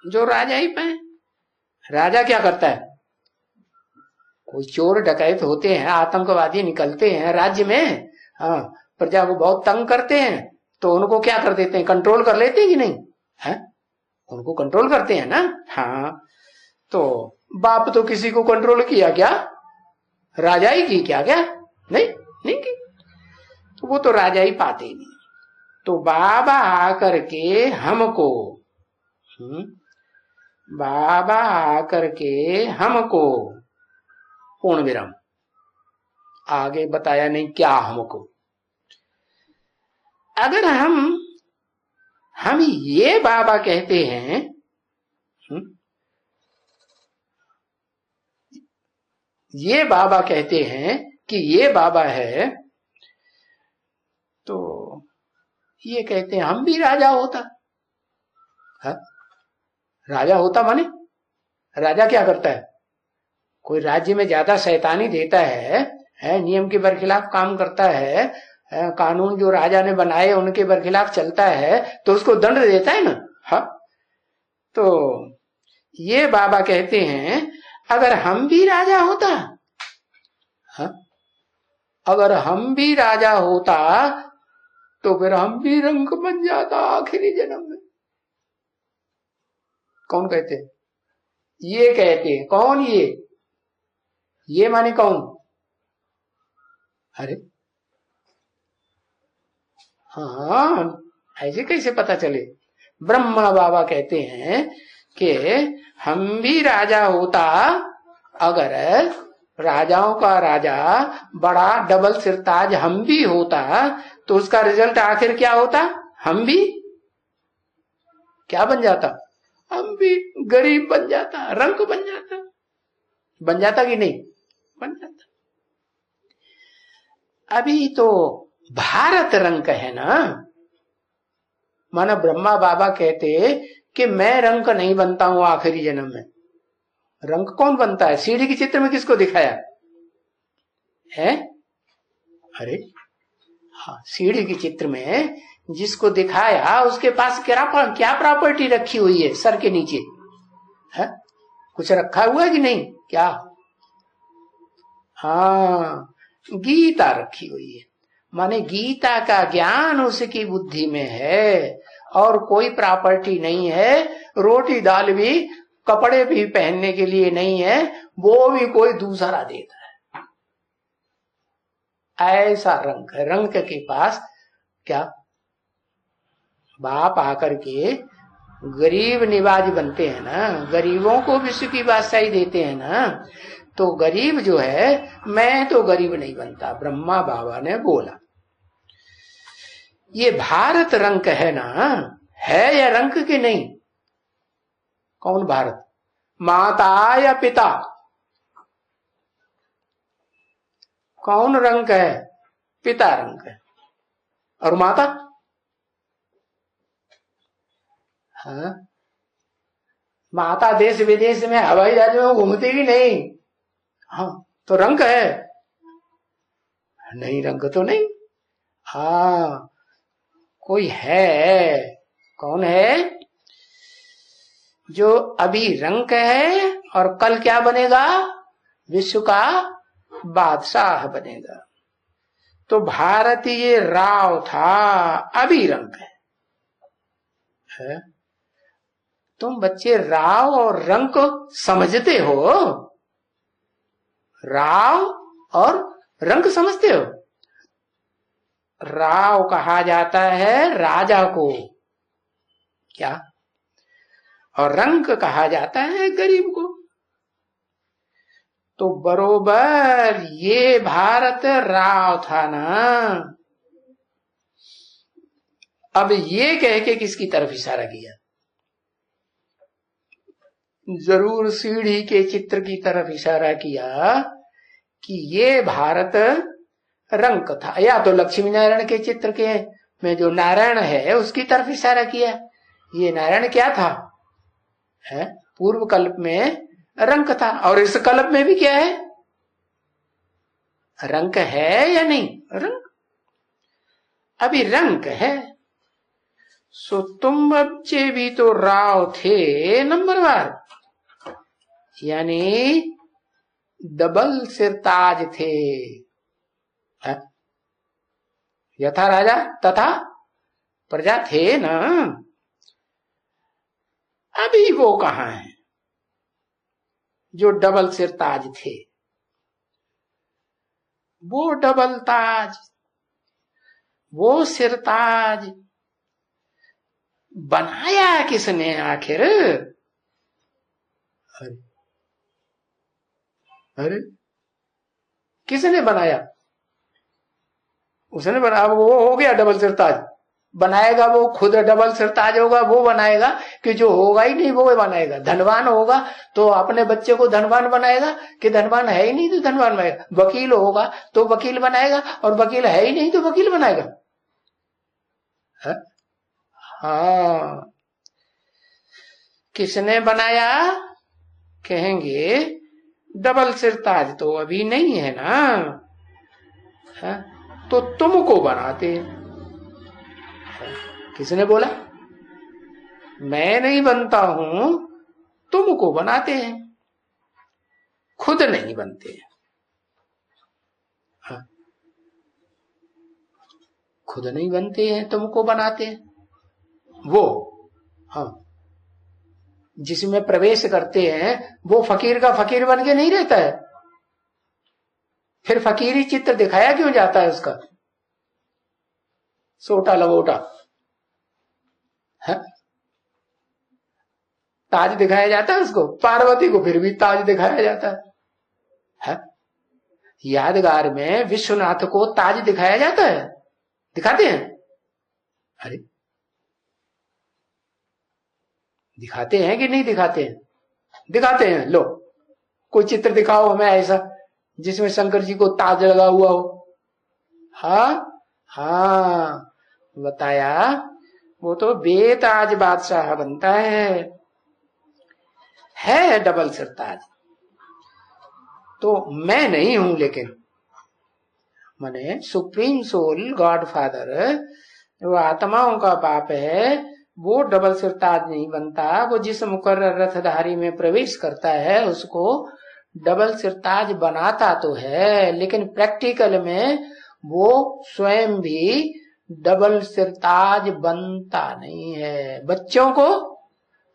जो राजा ही पाए। राजा क्या करता है? कोई चोर डकैत होते हैं, आतंकवादी निकलते हैं राज्य में, हाँ, प्रजा को बहुत तंग करते हैं, तो उनको क्या कर देते हैं? कंट्रोल कर लेते हैं कि नहीं? है, उनको कंट्रोल करते हैं ना। हाँ, तो बाप तो किसी को कंट्रोल किया क्या? राजा ही की क्या? क्या नहीं, नहीं की। तो वो तो राजा ही पाते ही नहीं। तो बाबा आकर के हमको, बाबा आकर के हमको पूर्ण विराम, आगे बताया नहीं क्या हमको। अगर हम ये बाबा कहते हैं, ये बाबा कहते हैं कि ये बाबा है, तो ये कहते हैं हम भी राजा होता है? राजा होता माने राजा क्या करता है? कोई राज्य में ज्यादा शैतानी देता है, नियम के बरखिलाफ काम करता है, कानून जो राजा ने बनाए उनके बरखिलाफ चलता है, तो उसको दंड देता है ना। हाँ, तो ये बाबा कहते हैं अगर हम भी राजा होता, हाँ, अगर हम भी राजा होता तो फिर हम भी रंग बन जाता आखिरी जन्म में। कौन कहते हैं? ये कहते हैं। कौन? ये माने कौन? अरे हाँ, ऐसे कैसे पता चले? ब्रह्मा बाबा कहते हैं कि हम भी राजा होता, अगर राजाओं का राजा बड़ा डबल सिरताज हम भी होता, तो उसका रिजल्ट आखिर क्या होता? हम भी क्या बन जाता? हम भी गरीब बन जाता, रंक बन जाता। बन जाता कि नहीं? बन जाता। अभी तो भारत रंक है ना। माना ब्रह्मा बाबा कहते कि मैं रंक नहीं बनता हूं आखिरी जन्म में। रंक कौन बनता है? सीढ़ी के चित्र में किसको दिखाया है? अरे हाँ, सीढ़ी के चित्र में जिसको दिखाया उसके पास क्या प्रॉपर्टी रखी हुई है सर के नीचे? है कुछ रखा हुआ है कि नहीं? क्या? हाँ, गीता रखी हुई है। माने गीता का ज्ञान उसकी बुद्धि में है और कोई प्रॉपर्टी नहीं है। रोटी दाल भी, कपड़े भी पहनने के लिए नहीं है, वो भी कोई दूसरा देता है। ऐसा रंक है। रंक के पास क्या? बाप आकर के गरीब निवाज बनते हैं ना, गरीबों को विश्व की बादशाही देते हैं ना। तो गरीब जो है, मैं तो गरीब नहीं बनता, ब्रह्मा बाबा ने बोला। ये भारत रंक है ना, है या रंक के नहीं? कौन भारत? माता या पिता? कौन रंक है? पिता रंक है। और माता? हाँ, माता देश विदेश में हवाई जहाज में घूमती भी नहीं। हाँ, तो रंक है? नहीं, रंक तो नहीं। हाँ, कोई है। कौन है? जो अभी रंक है और कल क्या बनेगा? विश्व का बादशाह बनेगा। तो भारतीय राव था, अभी रंक है? तुम बच्चे राव और रंक समझते हो? राव और रंक समझते हो? राव कहा जाता है राजा को, क्या? और रंक कहा जाता है गरीब को। तो बरोबर ये भारत राव था ना। अब ये कह के किसकी तरफ इशारा किया? जरूर सीढ़ी के चित्र की तरफ इशारा किया कि ये भारत रंक था, या तो लक्ष्मी नारायण के चित्र के में जो नारायण है उसकी तरफ इशारा किया। ये नारायण क्या था? है पूर्व कल्प में रंक था, और इस कल्प में भी क्या है? रंक है या नहीं? रंक। अभी रंक है। सो तुम बच्चे भी तो राव थे नंबरवार, यानी डबल सिरताज थे। यथा राजा तथा प्रजा थे ना। अभी वो कहां है जो डबल सिरताज थे? वो डबल ताज, वो सिरताज बनाया किसने आखिर? अरे किसने बनाया? उसने बनाया। वो हो गया डबल सिरताज। बनाएगा वो खुद डबल सिरताज होगा, वो बनाएगा कि जो होगा ही नहीं वो बनाएगा? धनवान होगा तो अपने बच्चे को धनवान बनाएगा कि धनवान है ही नहीं तो धनवान बनाएगा? वकील होगा तो वकील बनाएगा, और वकील है ही नहीं तो वकील बनाएगा? हाँ, किसने बनाया? कहेंगे डबल सिरताज तो अभी नहीं है ना। है? तो तुमको बनाते हैं। किसने बोला? मैं नहीं बनता हूं, तुमको बनाते हैं, खुद नहीं बनते हैं। हाँ, खुद नहीं बनते हैं, तुमको बनाते हैं। वो हाँ, जिसमें प्रवेश करते हैं वो फकीर का फकीर बन के नहीं रहता है। फिर फकीरी चित्र दिखाया क्यों जाता है उसका? सोटा लंगोटा है, ताज दिखाया जाता है उसको। पार्वती को फिर भी ताज दिखाया जाता है? यादगार में विश्वनाथ को ताज दिखाया जाता है? दिखाते हैं? अरे दिखाते हैं कि नहीं दिखाते हैं? दिखाते हैं। लो कोई चित्र दिखाओ हमें ऐसा जिसमें शंकर जी को ताज लगा हुआ हो। हाँ हाँ, बताया, वो तो बेताज बादशाह बनता है डबल सिरताज। तो मैं नहीं हूं, लेकिन माने सुप्रीम सोल गॉड फादर, वो आत्माओं का बाप है, वो डबल सिरताज नहीं बनता। वो जिस मुकर्रर रथधारी में प्रवेश करता है उसको डबल सिरताज बनाता तो है, लेकिन प्रैक्टिकल में वो स्वयं भी डबल सिरताज बनता नहीं है। बच्चों को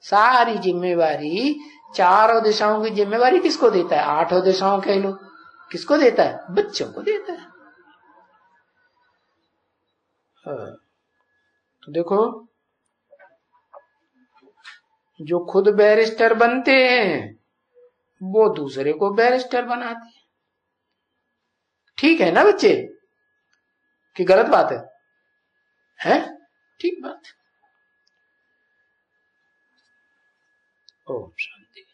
सारी जिम्मेवारी, चारों दिशाओं की जिम्मेवारी किसको देता है? आठों दिशाओं कह लो, किसको देता है? बच्चों को देता है। तो देखो, जो खुद बैरिस्टर बनते हैं वो दूसरे को बैरिस्टर बनाते हैं। ठीक है ना बच्चे, कि गलत बात है? ठीक बात। ओम शांति।